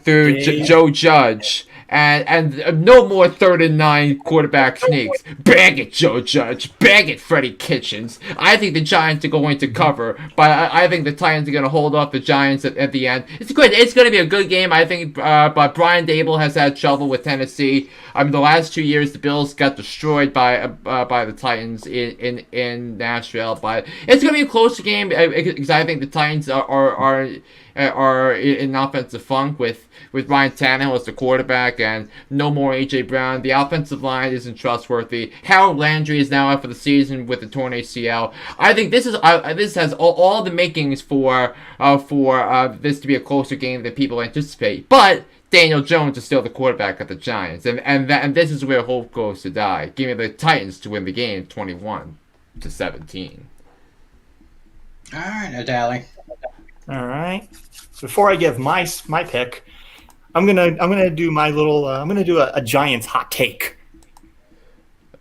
through Joe Judge. And no more 3rd and 9 quarterback sneaks. Bag it, Joe Judge. Bag it, Freddie Kitchens. I think the Giants are going to cover, but I think the Titans are going to hold off the Giants at the end. It's good. It's going to be a good game. I think, but Brian Dable has had trouble with Tennessee. I mean, the last 2 years, the Bills got destroyed by the Titans in Nashville. But it's going to be a closer game because I think the Titans are in offensive funk with Ryan Tannehill as the quarterback and no more A.J. Brown. The offensive line isn't trustworthy. Harold Landry is now out for the season with the torn ACL. I think this has all the makings for this to be a closer game than people anticipate. But Daniel Jones is still the quarterback of the Giants, and this is where hope goes to die. Give me the Titans to win the game, 21-17. All right, Natalie. All right. Before I give my pick, I'm gonna do my little. I'm gonna do a Giants hot take.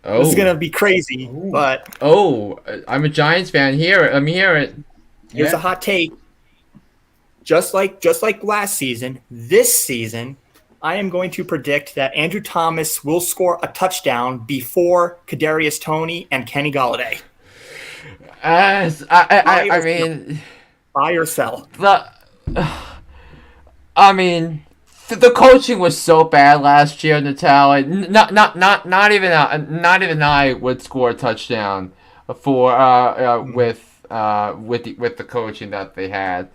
Oh, this is gonna be crazy, but I'm a Giants fan. Let me hear it. Here's a hot take. Just like last season, this season, I am going to predict that Andrew Thomas will score a touchdown before Kadarius Toney and Kenny Golladay. I mean, buy or sell. The coaching was so bad last year, Natalia. Not even I would score a touchdown for with the coaching that they had.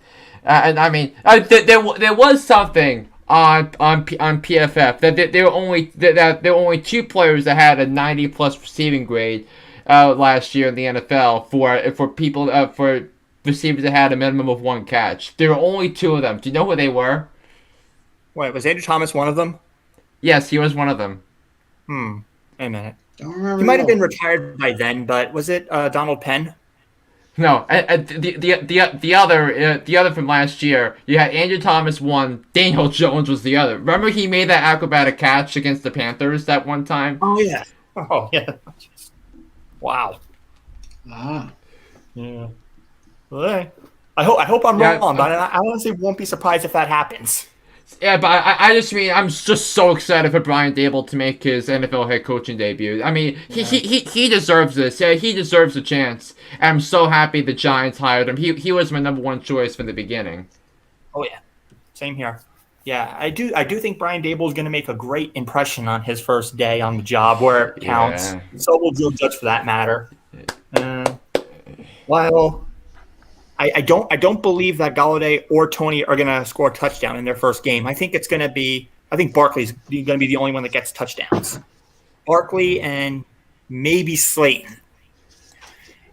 And I mean, there was something on PFF that there were only 2 players that had a 90+ receiving grade last year in the NFL for receivers that had a minimum of 1 catch. There were only 2 of them. Do you know who they were? Wait, was Andrew Thomas one of them? Yes, he was one of them. Wait a minute. Don't remember. He might have been retired by then, but was it Donald Penn? No, the other from last year. You had Andrew Thomas one, Daniel Jones was the other. Remember he made that acrobatic catch against the Panthers that one time? Oh yeah. Oh yeah. Wow. Yeah. Well, I hope I'm wrong, but I honestly won't be surprised if that happens. Yeah, but I just mean I'm just so excited for Brian Dable to make his NFL head coaching debut. I mean, he deserves this. Yeah, he deserves a chance. And I'm so happy the Giants hired him. He was my number 1 choice from the beginning. Oh yeah, same here. Yeah, I do think Brian Dable is going to make a great impression on his first day on the job, where it counts. Yeah. So will Joe Judge, for that matter. While I don't believe that Golladay or Toney are going to score a touchdown in their first game. I think Barkley's going to be the only one that gets touchdowns. Barkley and maybe Slayton.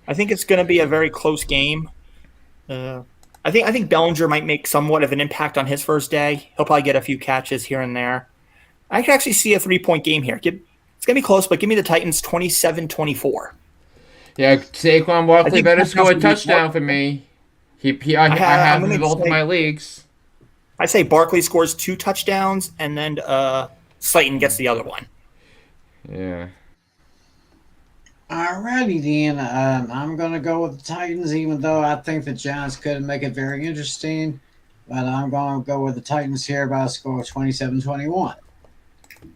I think it's going to be a very close game. I think Bellinger might make somewhat of an impact on his first day. He'll probably get a few catches here and there. I can actually see a 3-point game here. It's going to be close, but give me the Titans 27-24. Yeah, Saquon Barkley better score a touchdown for me. I have him in both of my leagues. I say Barkley scores 2 touchdowns, and then Slayton gets the other one. Yeah. Alrighty then. I'm going to go with the Titans, even though I think the Giants could make it very interesting. but I'm going to go with the Titans here by a score of 27-21.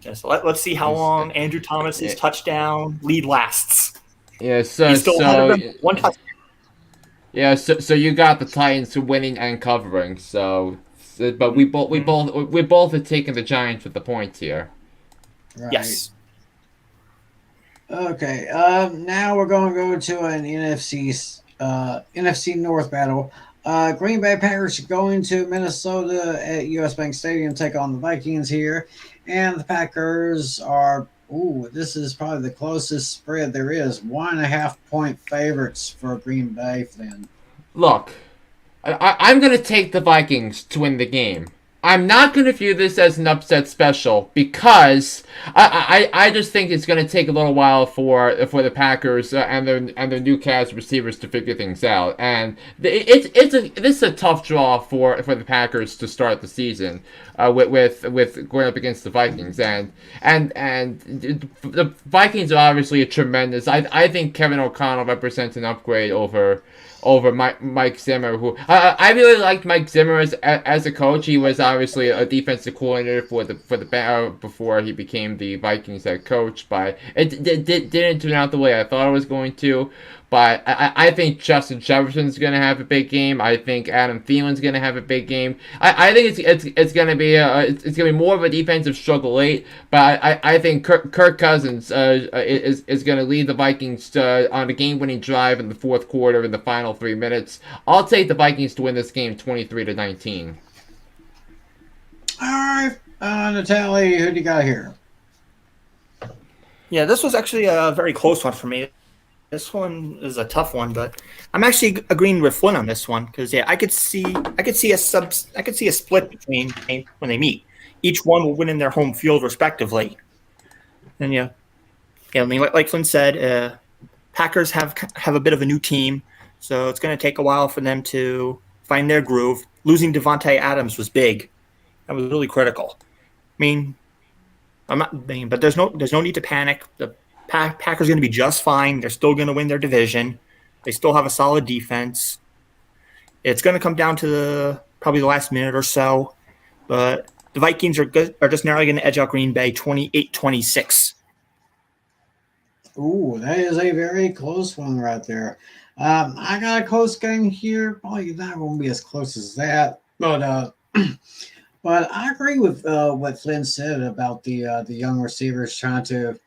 Yeah, so let's see how long Andrew Thomas's touchdown lead lasts. Yeah, so He's still ahead of them. One touchdown. Yeah, so you got the Titans winning and covering. But we both have taken the Giants with the points here. Right. Yes. Okay. Now we're going to go to an NFC North battle. Green Bay Packers going to Minnesota at US Bank Stadium take on the Vikings here, and the Packers are. This is probably the closest spread there is. 1.5 point favorites for Green Bay, Flynn. Look, I'm going to take the Vikings to win the game. I'm not going to view this as an upset special because I just think it's going to take a little while for the Packers and their new cast receivers to figure things out, and this is a tough draw for the Packers to start the season with going up against the Vikings, and the Vikings are obviously a tremendous. I think Kevin O'Connell represents an upgrade over Mike Zimmer, who I really liked Mike Zimmer as a coach. He was obviously a defensive coordinator for the before he became the Vikings head coach, but it didn't turn out the way I thought it was going to. But I think Justin Jefferson's going to have a big game. I think Adam Thielen's going to have a big game. I think it's going to be it's going to be more of a defensive struggle late. But I think Kirk Cousins is going to lead the Vikings on a game-winning drive in the fourth quarter in the final 3 minutes. I'll take the Vikings to win this game 23-19. All right, Natalie, who do you got here? Yeah, this was actually a very close one for me. This one is a tough one, but I'm actually agreeing with Flynn on this one because I could see a split between when they meet. Each one will win in their home field respectively. And I mean, like Flynn said, Packers have a bit of a new team, so it's going to take a while for them to find their groove. Losing Devontae Adams was big. That was really critical. But there's no need to panic. The Packers are going to be just fine. They're still going to win their division. They still have a solid defense. It's going to come down to probably the last minute or so, but the Vikings are just narrowly going to edge out Green Bay 28-26. Ooh, that is a very close one right there. I got a close game here. Probably not going to be as close as that, but but I agree with what Flynn said about the young receivers trying to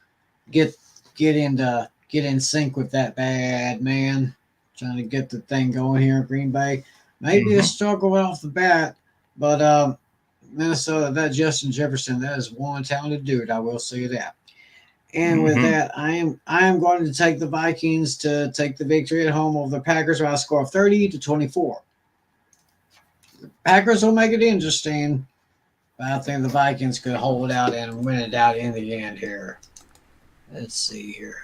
get in sync with that bad man, trying to get the thing going here in Green Bay. Maybe a struggle off the bat, but Minnesota, that Justin Jefferson, that is one talented dude. I will say that. And with that, I am going to take the Vikings to take the victory at home over the Packers by a score of 30-24. The Packers will make it interesting, but I think the Vikings could hold out and win it out in the end here. Let's see here.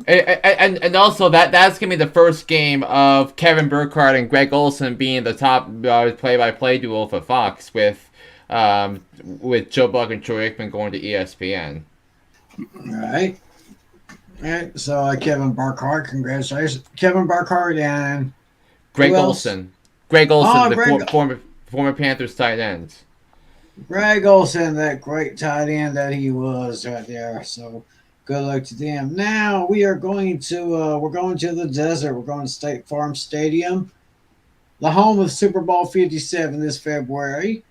And also that's gonna be the first game of Kevin Burkhardt and Greg Olsen being the top play-by-play duo for Fox with Joe Buck and Troy Aikman going to ESPN. All right. So Kevin Burkhardt, congratulations, Kevin Burkhardt and Greg Olsen. Greg Olsen, former Panthers tight end. Greg Olsen, that great tight end that he was right there. So. Good luck to them. Now we're going to the desert. We're going to State Farm Stadium, the home of Super Bowl 57 this February.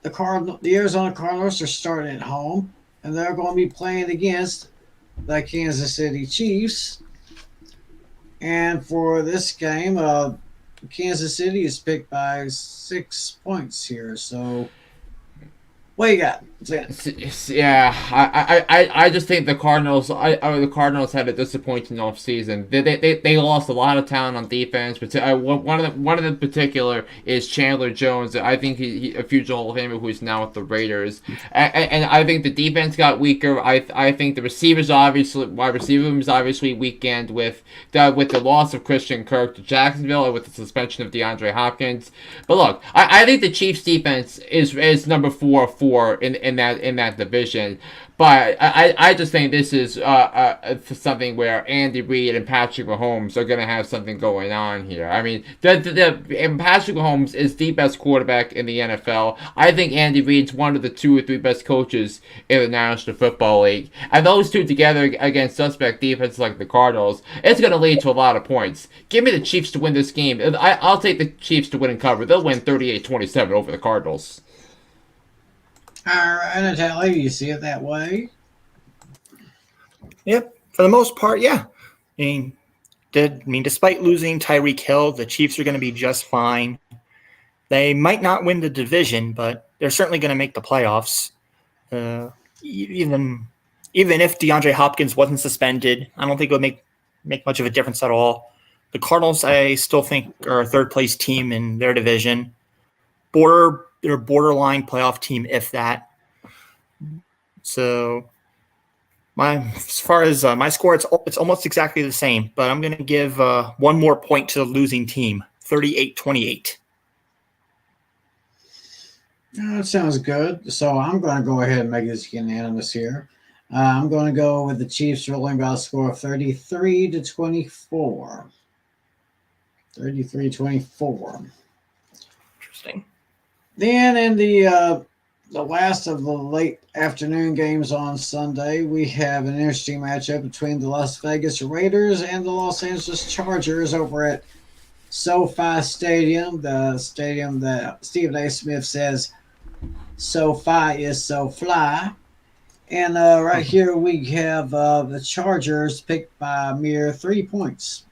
The Arizona Cardinals are starting at home, and they're going to be playing against the Kansas City Chiefs. And for this game, Kansas City is picked by 6 points here. So, what you got? Yeah, I just think the Cardinals. The Cardinals had a disappointing offseason. They lost a lot of talent on defense, but one of the particular is Chandler Jones. I think he a future Hall of Famer who's now with the Raiders, and I think the defense got weaker. I think the receivers wide receiver room is obviously weakened with the loss of Christian Kirk to Jacksonville and with the suspension of DeAndre Hopkins. But look, I think the Chiefs defense is number 4 in in that division. But I just think this is something where Andy Reid and Patrick Mahomes are going to have something going on here. I mean, and Patrick Mahomes is the best quarterback in the NFL. I think Andy Reid's one of the 2 or 3 best coaches in the National Football League. And those two together against suspect defenses like the Cardinals, it's going to lead to a lot of points. Give me the Chiefs to win this game. I'll take the Chiefs to win and cover. They'll win 38-27 over the Cardinals. All right, Natalie, you see it that way? Yep, for the most part, yeah. I mean, despite losing Tyreek Hill, the Chiefs are going to be just fine. They might not win the division, but they're certainly going to make the playoffs. Even if DeAndre Hopkins wasn't suspended, I don't think it would make much of a difference at all. The Cardinals, I still think, are a third-place team in their division. They're a borderline playoff team, if that. So, as far as my score, it's almost exactly the same, but I'm going to give 1 more point to the losing team, 38-28. That sounds good. So I'm going to go ahead and make this unanimous here. I'm going to go with the Chiefs rolling by a score of 33-24. 33-24. Interesting. Then in the last of the late afternoon games on Sunday, we have an interesting matchup between the Las Vegas Raiders and the Los Angeles Chargers over at SoFi Stadium, the stadium that Stephen A. Smith says SoFi is so fly. And right here we have the Chargers picked by a mere 3 points.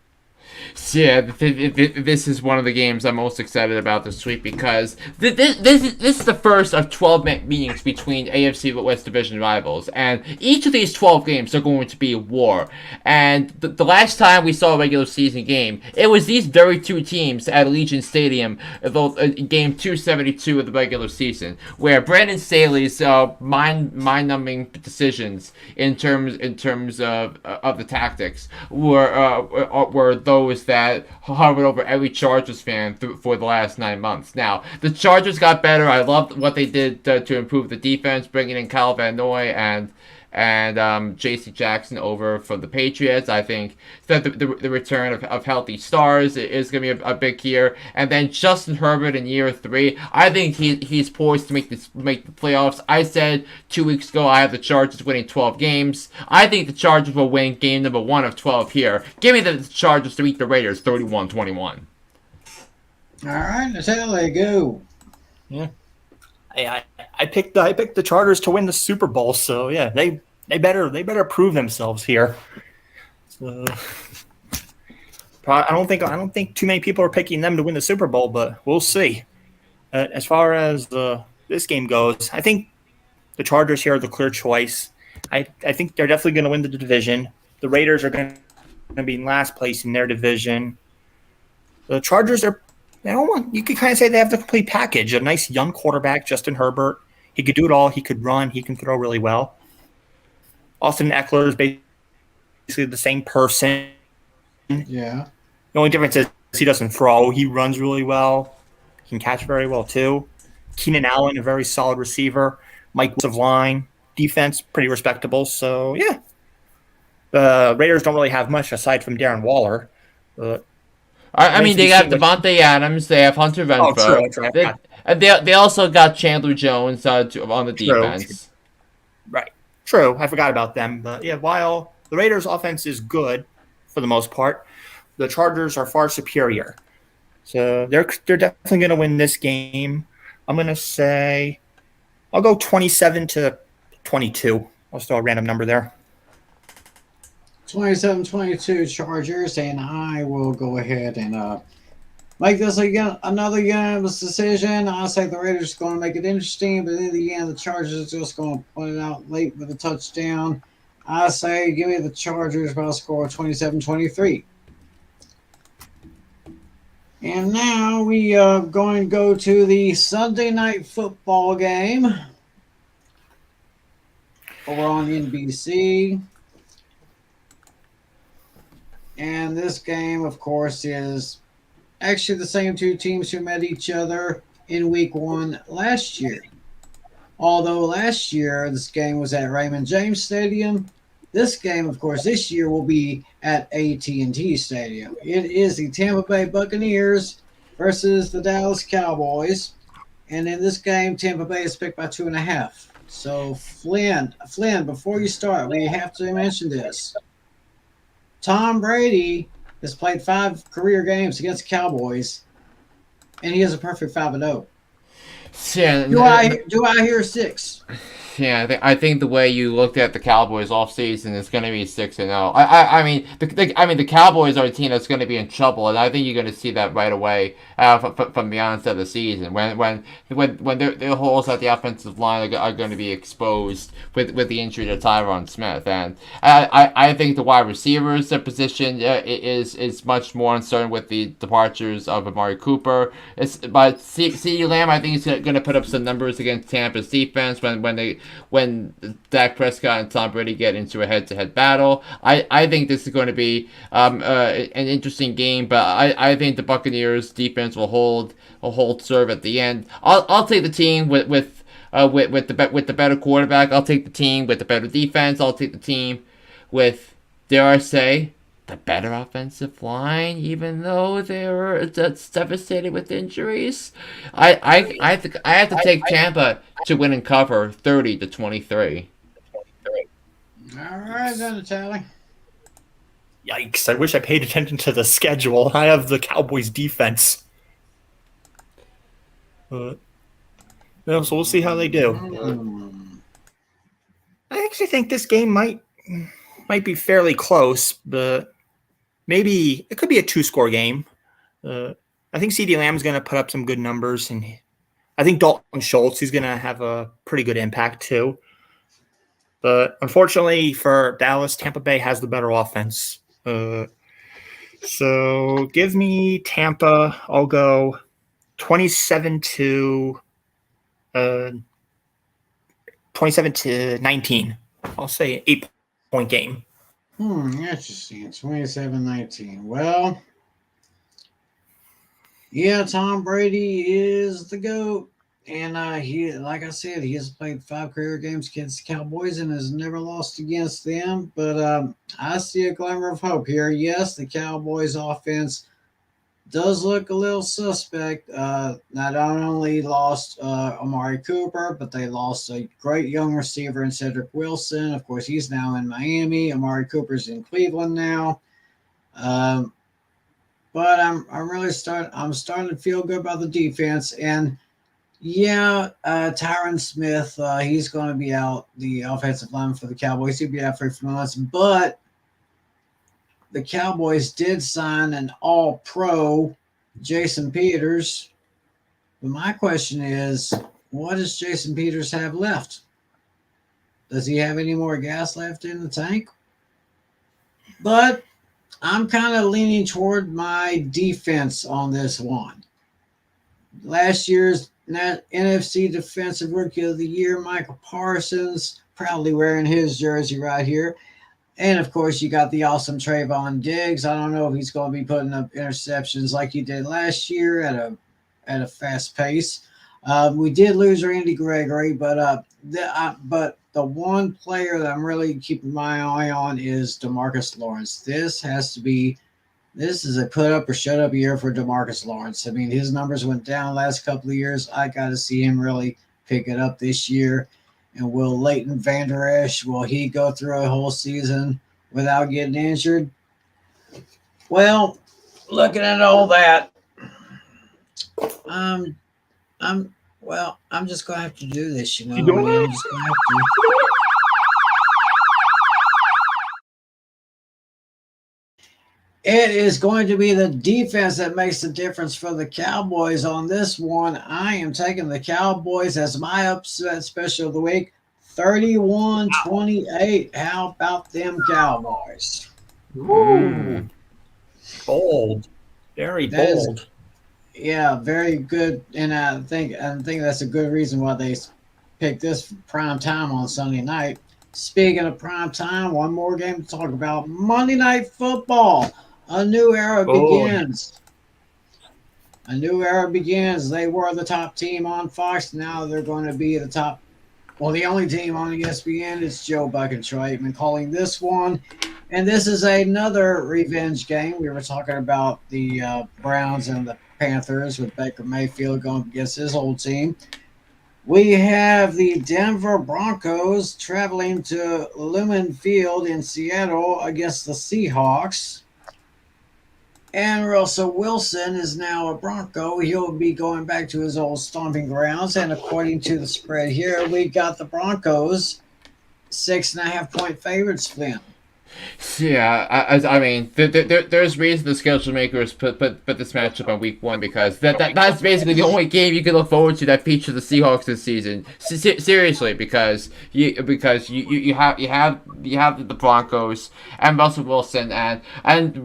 Yeah, this is one of the games I'm most excited about this week because this is the first of 12 meetings between AFC West Division rivals, and each of these 12 games are going to be a war. And the last time we saw a regular season game, it was these very 2 teams at Allegiant Stadium, game 272 of the regular season, where Brandon Staley's mind-numbing decisions in terms of the tactics were those that hovered over every Chargers fan for the last 9 months. Now, the Chargers got better. I loved what they did to improve the defense, bringing in Kyle Van Noy and J.C. Jackson over from the Patriots. I think that the return of healthy stars is going to be a big year. And then Justin Herbert in year 3, I think he's poised to make the playoffs. I said 2 weeks ago I have the Chargers winning 12 games. I think the Chargers will win game number 1 of 12 here. Give me the Chargers to beat the Raiders 31-21. All right, Natalia, go. Yeah. I picked the Chargers to win the Super Bowl, so yeah, they better prove themselves here. So, I don't think too many people are picking them to win the Super Bowl, but we'll see. As far as this game goes, I think the Chargers here are the clear choice. I think they're definitely going to win the division. The Raiders are going to be in last place in their division. The Chargers are. You could kind of say they have the complete package. A nice young quarterback, Justin Herbert. He could do it all. He could run. He can throw really well. Austin Eckler is basically the same person. Yeah. The only difference is he doesn't throw. He runs really well. He can catch very well, too. Keenan Allen, a very solid receiver. Mike Williams of line. Defense, pretty respectable. So, yeah. The Raiders don't really have much aside from Darren Waller. I mean, they got Devontae Adams. They have Hunter Renfrow. They also got Chandler Jones on the defense. Right. True. I forgot about them. But, yeah, while the Raiders' offense is good for the most part, the Chargers are far superior. So they're definitely going to win this game. I'm going to say I'll go 27-22. I'll throw a random number there. 27-22 Chargers, and I will go ahead and make this another unanimous decision. I say the Raiders are going to make it interesting, but in the end, the Chargers are just going to put it out late with a touchdown. I say give me the Chargers by a score of 27-23. And now we are going to go to the Sunday night football game over on NBC. And this game, of course, is actually the same 2 teams who met each other in week 1 last year Although last year this game was at Raymond James Stadium, this game, of course, this year will be at AT&T Stadium. It is the Tampa Bay Buccaneers versus the Dallas Cowboys. And in this game, Tampa Bay is picked by 2.5. So, Flynn, before you start, we have to mention this. Tom Brady has played 5 career games against the Cowboys, and he has a perfect 5-0. Yeah, Do I hear 6? Yeah, I think the way you looked at the Cowboys off season is going to be 6-0. I mean the Cowboys are a team that's going to be in trouble, and I think you're going to see that right away from the onset of the season when their holes at the offensive line are going to be exposed with the injury to Tyron Smith, and I think the wide receivers position is much more uncertain with the departures of Amari Cooper. But CeeDee Lamb, I think he's going to put up some numbers against Tampa's defense when Dak Prescott and Tom Brady get into a head-to-head battle. I think this is going to be an interesting game, but I think the Buccaneers defense will hold serve at the end. I'll take the team with the better quarterback. I'll take the team with the better defense. I'll take the team with, dare I say, the better offensive line, even though they're devastated with injuries. I have to take Tampa to win and cover 30-23. All right, then, Natalie. Yikes! I wish I paid attention to the schedule. I have the Cowboys defense. So we'll see how they do. I actually think this game might be fairly close, but maybe it could be a 2-score game. I think CeeDee Lamb is going to put up some good numbers, and I think Dalton Schultz is going to have a pretty good impact too. But unfortunately for Dallas, Tampa Bay has the better offense. So give me Tampa. I'll go 27-19. I'll say an 8-point game. Interesting. 27-19. Well, yeah, Tom Brady is the GOAT. And he, like I said, he has played 5 career games against the Cowboys and has never lost against them. But I see a glimmer of hope here. Yes, the Cowboys offense does look a little suspect. Not only lost Amari Cooper, but they lost a great young receiver in Cedric Wilson. Of course, he's now in Miami. Amari Cooper's in Cleveland now. But I'm starting to feel good about the defense. And yeah, Tyron Smith, he's going to be out, the offensive lineman for the Cowboys. He'll be out for a few months. But the Cowboys did sign an all-pro Jason Peters. But my question is, what does Jason Peters have left? Does he have any more gas left in the tank? But I'm kind of leaning toward my defense on this one. Last year's NFC Defensive Rookie of the Year, Michael Parsons, proudly wearing his jersey right here. And, of course, you got the awesome Trayvon Diggs. I don't know if he's going to be putting up interceptions like he did last year at a fast pace. We did lose Randy Gregory, but the one player that I'm really keeping my eye on is DeMarcus Lawrence. This is a put up or shut up year for DeMarcus Lawrence. I mean, his numbers went down last couple of years. I got to see him really pick it up this year. And will Leighton Vander Esch, will he go through a whole season without getting injured? Well, looking at all that, I'm just gonna have to do this, you know. I'm just gonna have to. It is going to be the defense that makes the difference for the Cowboys on this one. I am taking the Cowboys as my upset special of the week, 31-28. How about them Cowboys? Ooh. Bold. Very bold. Yeah, very good. And I think that's a good reason why they picked this prime time on Sunday night. Speaking of prime time, one more game to talk about. Monday Night Football. A new era begins. A new era begins. They were the top team on Fox. Now they're going to be the top Well, the only team on ESPN is Joe Buck and Troy Aikman calling this one. And this is another revenge game. We were talking about the Browns and the Panthers with Baker Mayfield going against his old team. We have the Denver Broncos traveling to Lumen Field in Seattle against the Seahawks. And Russell Wilson is now a Bronco. He'll be going back to his old stomping grounds. And according to the spread here, we got the Broncos 6.5-point favorites, Flynn. Yeah, I mean, there's reason the schedule makers put this matchup on week 1 because that's basically the only game you can look forward to that features the Seahawks this season. Seriously, because you have the Broncos and Russell Wilson and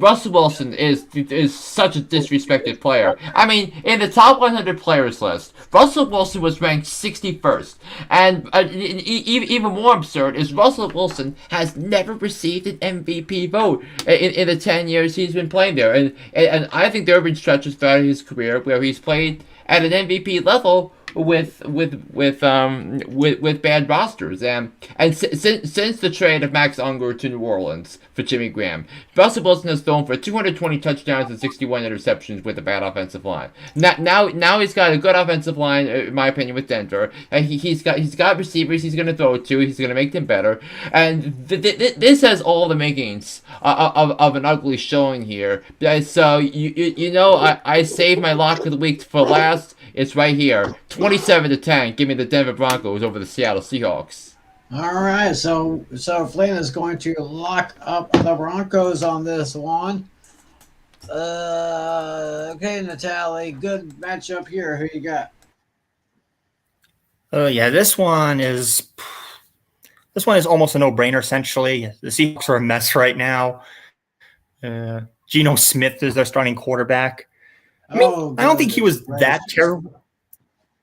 Russell Wilson is such a disrespected player. I mean, in the top 100 players list, Russell Wilson was ranked 61st, and even more absurd is Russell Wilson has never received an MVP vote in the 10 years he's been playing there, and I think there have been stretches throughout his career where he's played at an MVP level with bad rosters, and since the trade of Max Unger to New Orleans for Jimmy Graham, Russell Wilson has thrown for 220 touchdowns and 61 interceptions with a bad offensive line. Now he's got a good offensive line, in my opinion, with Denver, and he's got receivers he's going to throw to. He's going to make them better, and this has all the makings of an ugly showing here. So I saved my lock of the week for last. It's right here, 27-10. Give me the Denver Broncos over the Seattle Seahawks. All right, so Flynn is going to lock up the Broncos on this one. Okay, Natalie, good matchup here. Who you got? Yeah, this one is almost a no-brainer. Essentially, the Seahawks are a mess right now. Geno Smith is their starting quarterback. I don't think he was that terrible.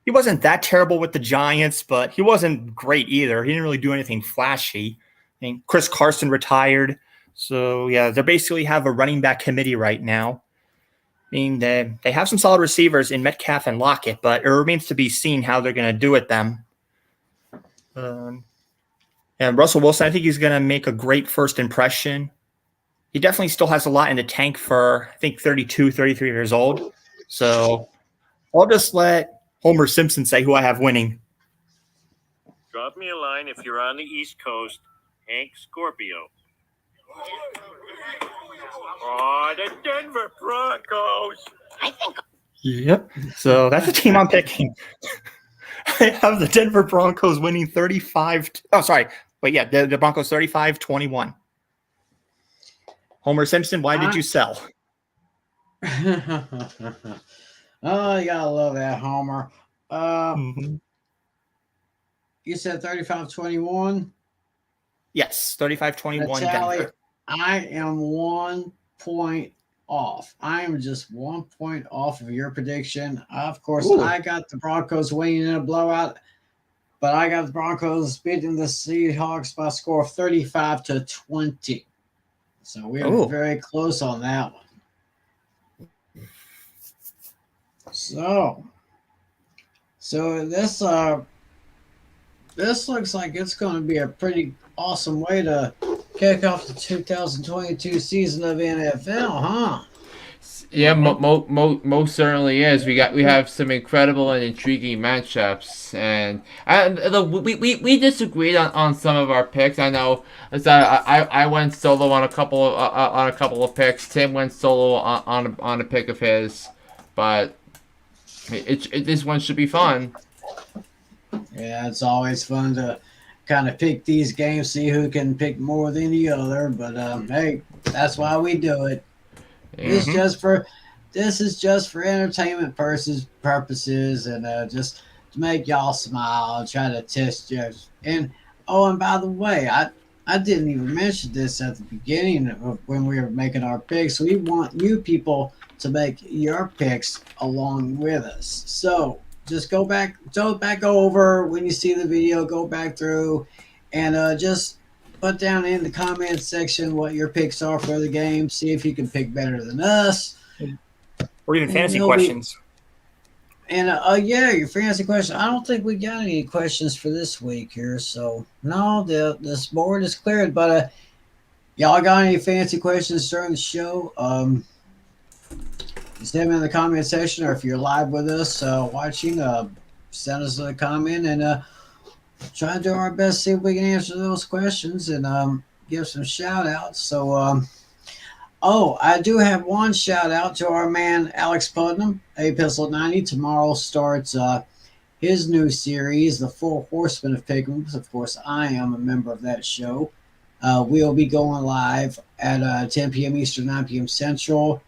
He wasn't that terrible with the Giants, but he wasn't great either. He didn't really do anything flashy. I mean, Chris Carson retired. So, yeah, they basically have a running back committee right now. I mean, they have some solid receivers in Metcalf and Lockett, but it remains to be seen how they're going to do with them. And Russell Wilson, I think he's going to make a great first impression. He definitely still has a lot in the tank for, I think, 32, 33 years old. So I'll just let Homer Simpson say who I have winning. Drop me a line if you're on the East Coast. Hank Scorpio. Oh, the Denver Broncos. Yep. So that's the team I'm picking. I have the Denver Broncos winning 35. The Broncos 35-21. Homer Simpson, why did you sell? Oh, you gotta love that, Homer. You said 35-21? Yes, 35-21 Denver. I am 1 point off. I am just 1 point off of your prediction. Of course, I got the Broncos winning in a blowout, but I got the Broncos beating the Seahawks by a score of 35-20. So we are very close on that one. So this looks like it's going to be a pretty awesome way to kick off the 2022 season of NFL, huh? Yeah, most certainly is. We have some incredible and intriguing matchups, and we disagreed on some of our picks. I know I went solo on a couple of picks. Tim went solo on a pick of his, but this one should be fun. Yeah, it's always fun to kind of pick these games, see who can pick more than the other. But hey, that's why we do it. This is just for entertainment purposes, and just to make y'all smile and try to test you. And by the way, I didn't even mention this at the beginning of when we were making our picks. We want you people to make your picks along with us. So just go back over when you see the video, go back through, and just put down in the comments section what your picks are for the game. See if you can pick better than us. Or even fantasy questions. And yeah, your fantasy question. I don't think we got any questions for this week here. So no, this board is cleared. But y'all got any fancy questions during the show? Just have them in the comment section, or if you're live with us watching, send us a comment and try to do our best to see if we can answer those questions and give some shout outs. So oh, I do have one shout out to our man Alex Putnam, Epistle 90. Tomorrow starts his new series, The Four Horsemen of Pick'ems. Of course, I am a member of that show. We'll be going live at 10 p.m. Eastern, 9 p.m. Central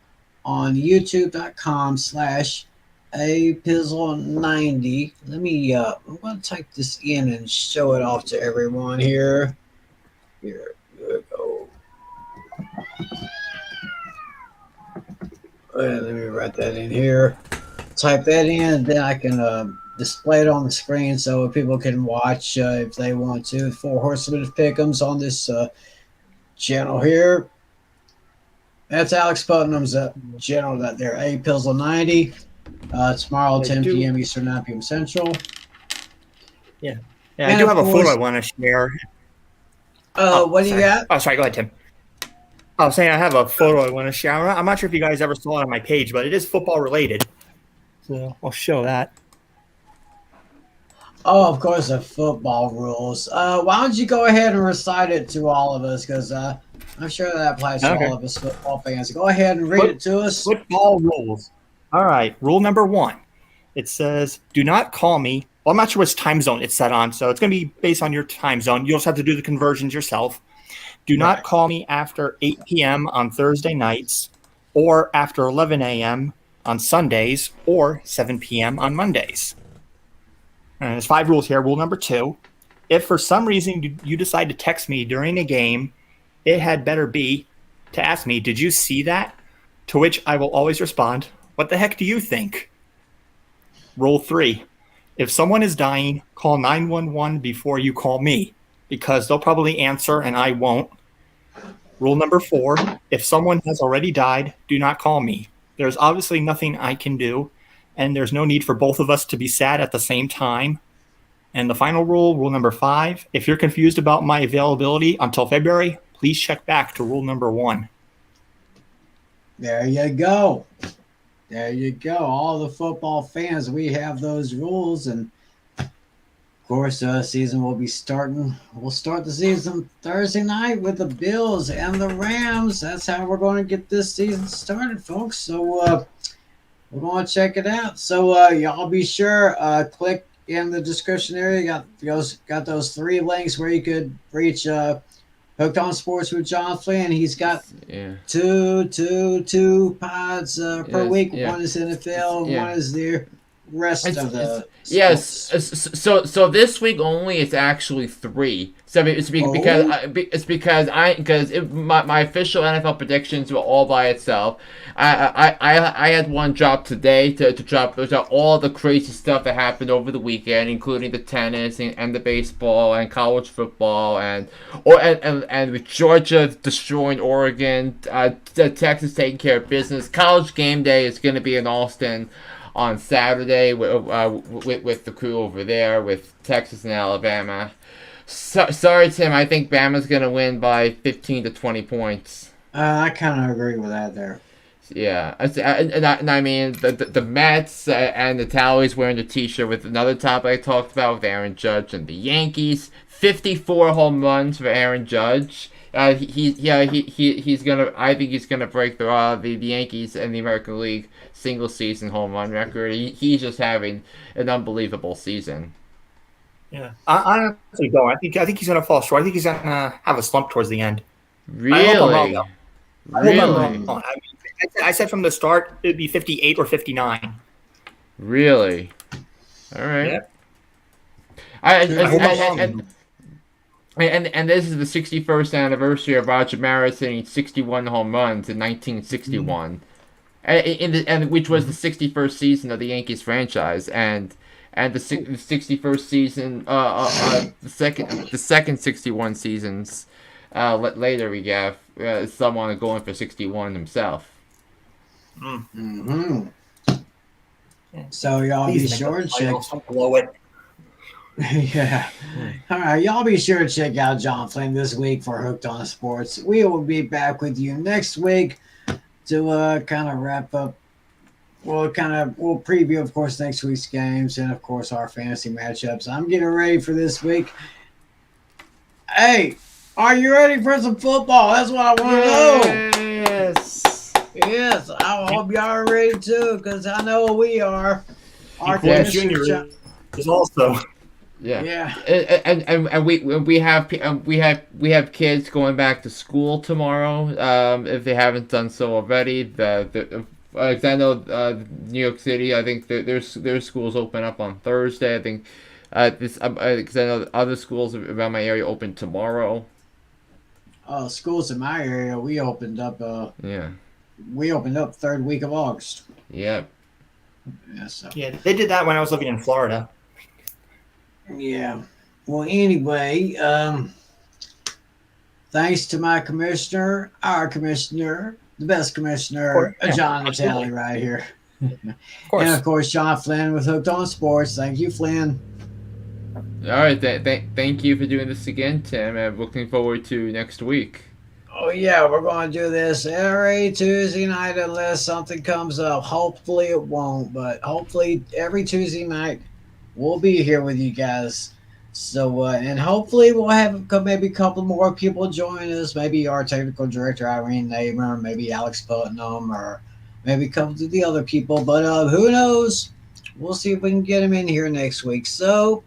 on youtube.com/apizzle90. Let me, I'm going to type this in and show it off to everyone here. Here we go. Let me write that in here. Type that in, then I can display it on the screen so people can watch if they want to. Four Horsemen of Pick'ems on this channel here. That's Alex Putnam's channel that there, Apizzle90. Tomorrow, 10 p.m. Eastern, 9 p.m. Central. Yeah, And I do have of a photo course- I want to share. What do you sorry. got? Oh, sorry. Go ahead, Tim. I was saying I have a photo I want to share. I'm not sure if you guys ever saw it on my page, but it is football related. So I'll show that. Oh, of course, the football rules. Why don't you go ahead and recite it to all of us? Because I'm sure that applies to all of us football fans. Go ahead and read it to us. Football rules. All right. Rule number 1. It says, do not call me. Well, I'm not sure which time zone it's set on, so it's going to be based on your time zone. You'll just have to do the conversions yourself. Do not call me after 8 p.m. on Thursday nights or after 11 a.m. on Sundays or 7 p.m. on Mondays. And there's 5 rules here. Rule number 2, if for some reason you decide to text me during a game, it had better be to ask me, did you see that? To which I will always respond, what the heck do you think? Rule 3, if someone is dying, call 911 before you call me, because they'll probably answer and I won't. Rule number 4, if someone has already died, do not call me. There's obviously nothing I can do, and there's no need for both of us to be sad at the same time. And the final rule, rule number 5, if you're confused about my availability until February, please check back to rule number 1. There you go. There you go. All the football fans, we have those rules. And, of course, season will be starting. We'll start the season Thursday night with the Bills and the Rams. That's how we're going to get this season started, folks. So we're going to check it out. So y'all be sure, click in the description area. Got those 3 links where you could reach Hooked on Sports with John Flynn. He's got two pods per week. Yeah. One is NFL, one is the rest of the Yes. So this week only it's actually 3. So it's because my official NFL predictions were all by itself. I had one drop today to drop all the crazy stuff that happened over the weekend, including the tennis and the baseball and college football and with Georgia destroying Oregon, Texas taking care of business. College game day is going to be in Austin on Saturday with the crew over there with Texas and Alabama. Sorry, Tim. I think Bama's going to win by 15 to 20 points. I kind of agree with that there. Yeah, and I mean the Mets and the Tallies wearing the T-shirt with another topic I talked about with Aaron Judge and the Yankees. 54 home runs for Aaron Judge. He's gonna. I think he's gonna break the Yankees and the American League single season home run record. He's just having an unbelievable season. Yeah, I honestly don't. I think he's gonna fall short. I think he's gonna have a slump towards the end. Really? I said from the start it'd be 58 or 59. Really? All right. Yeah. And this is the 61st anniversary of Roger Maris hitting 61 home runs in 1961, and which was the 61st season of the Yankees franchise, and the 61st season, the second 61 seasons. Later we have someone going for 61 himself. Mm-hmm. So y'all be Please make sure the to check. playoffs. Don't blow it. Yeah. All right, y'all be sure to check out John Flynn this week for Hooked on Sports. We will be back with you next week to kind of wrap up. We'll preview, of course, next week's games and, of course, our fantasy matchups. I'm getting ready for this week. Hey, are you ready for some football? That's what I want to know. Yes. Yes, I hope y'all are ready too, because I know we are. Our Florence commissioner, Jr. is also. Yeah. Yeah. And we have kids going back to school tomorrow. If they haven't done so already, because I know New York City. I think their schools open up on Thursday. I think because I know other schools around my area open tomorrow. Schools in my area, we opened up. Yeah. We opened up third week of August. Yeah. Yeah. So. Yeah, they did that when I was living in Florida. Yeah. Well, anyway, thanks to my commissioner, our commissioner, the best commissioner, Yeah, John absolutely. Natale, right here. Of course. And of course, John Flynn with Hooked on Sports. Thank you, Flynn. All right. Thank you for doing this again, Tim. I'm looking forward to next week. Oh yeah, we're going to do this every Tuesday night unless something comes up. Hopefully it won't, but hopefully every Tuesday night we'll be here with you guys. So and hopefully we'll have maybe a couple more people join us. Maybe our technical director Irene Neighbor, maybe Alex Putnam, or maybe a couple of the other people. But who knows? We'll see if we can get them in here next week. So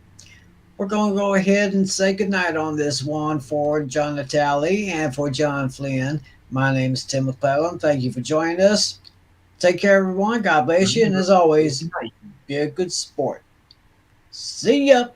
we're going to go ahead and say goodnight on this one for John Natale and for John Flynn. My name is Tim McClellan. Thank you for joining us. Take care, everyone. God bless you. And as always, be a good sport. See ya.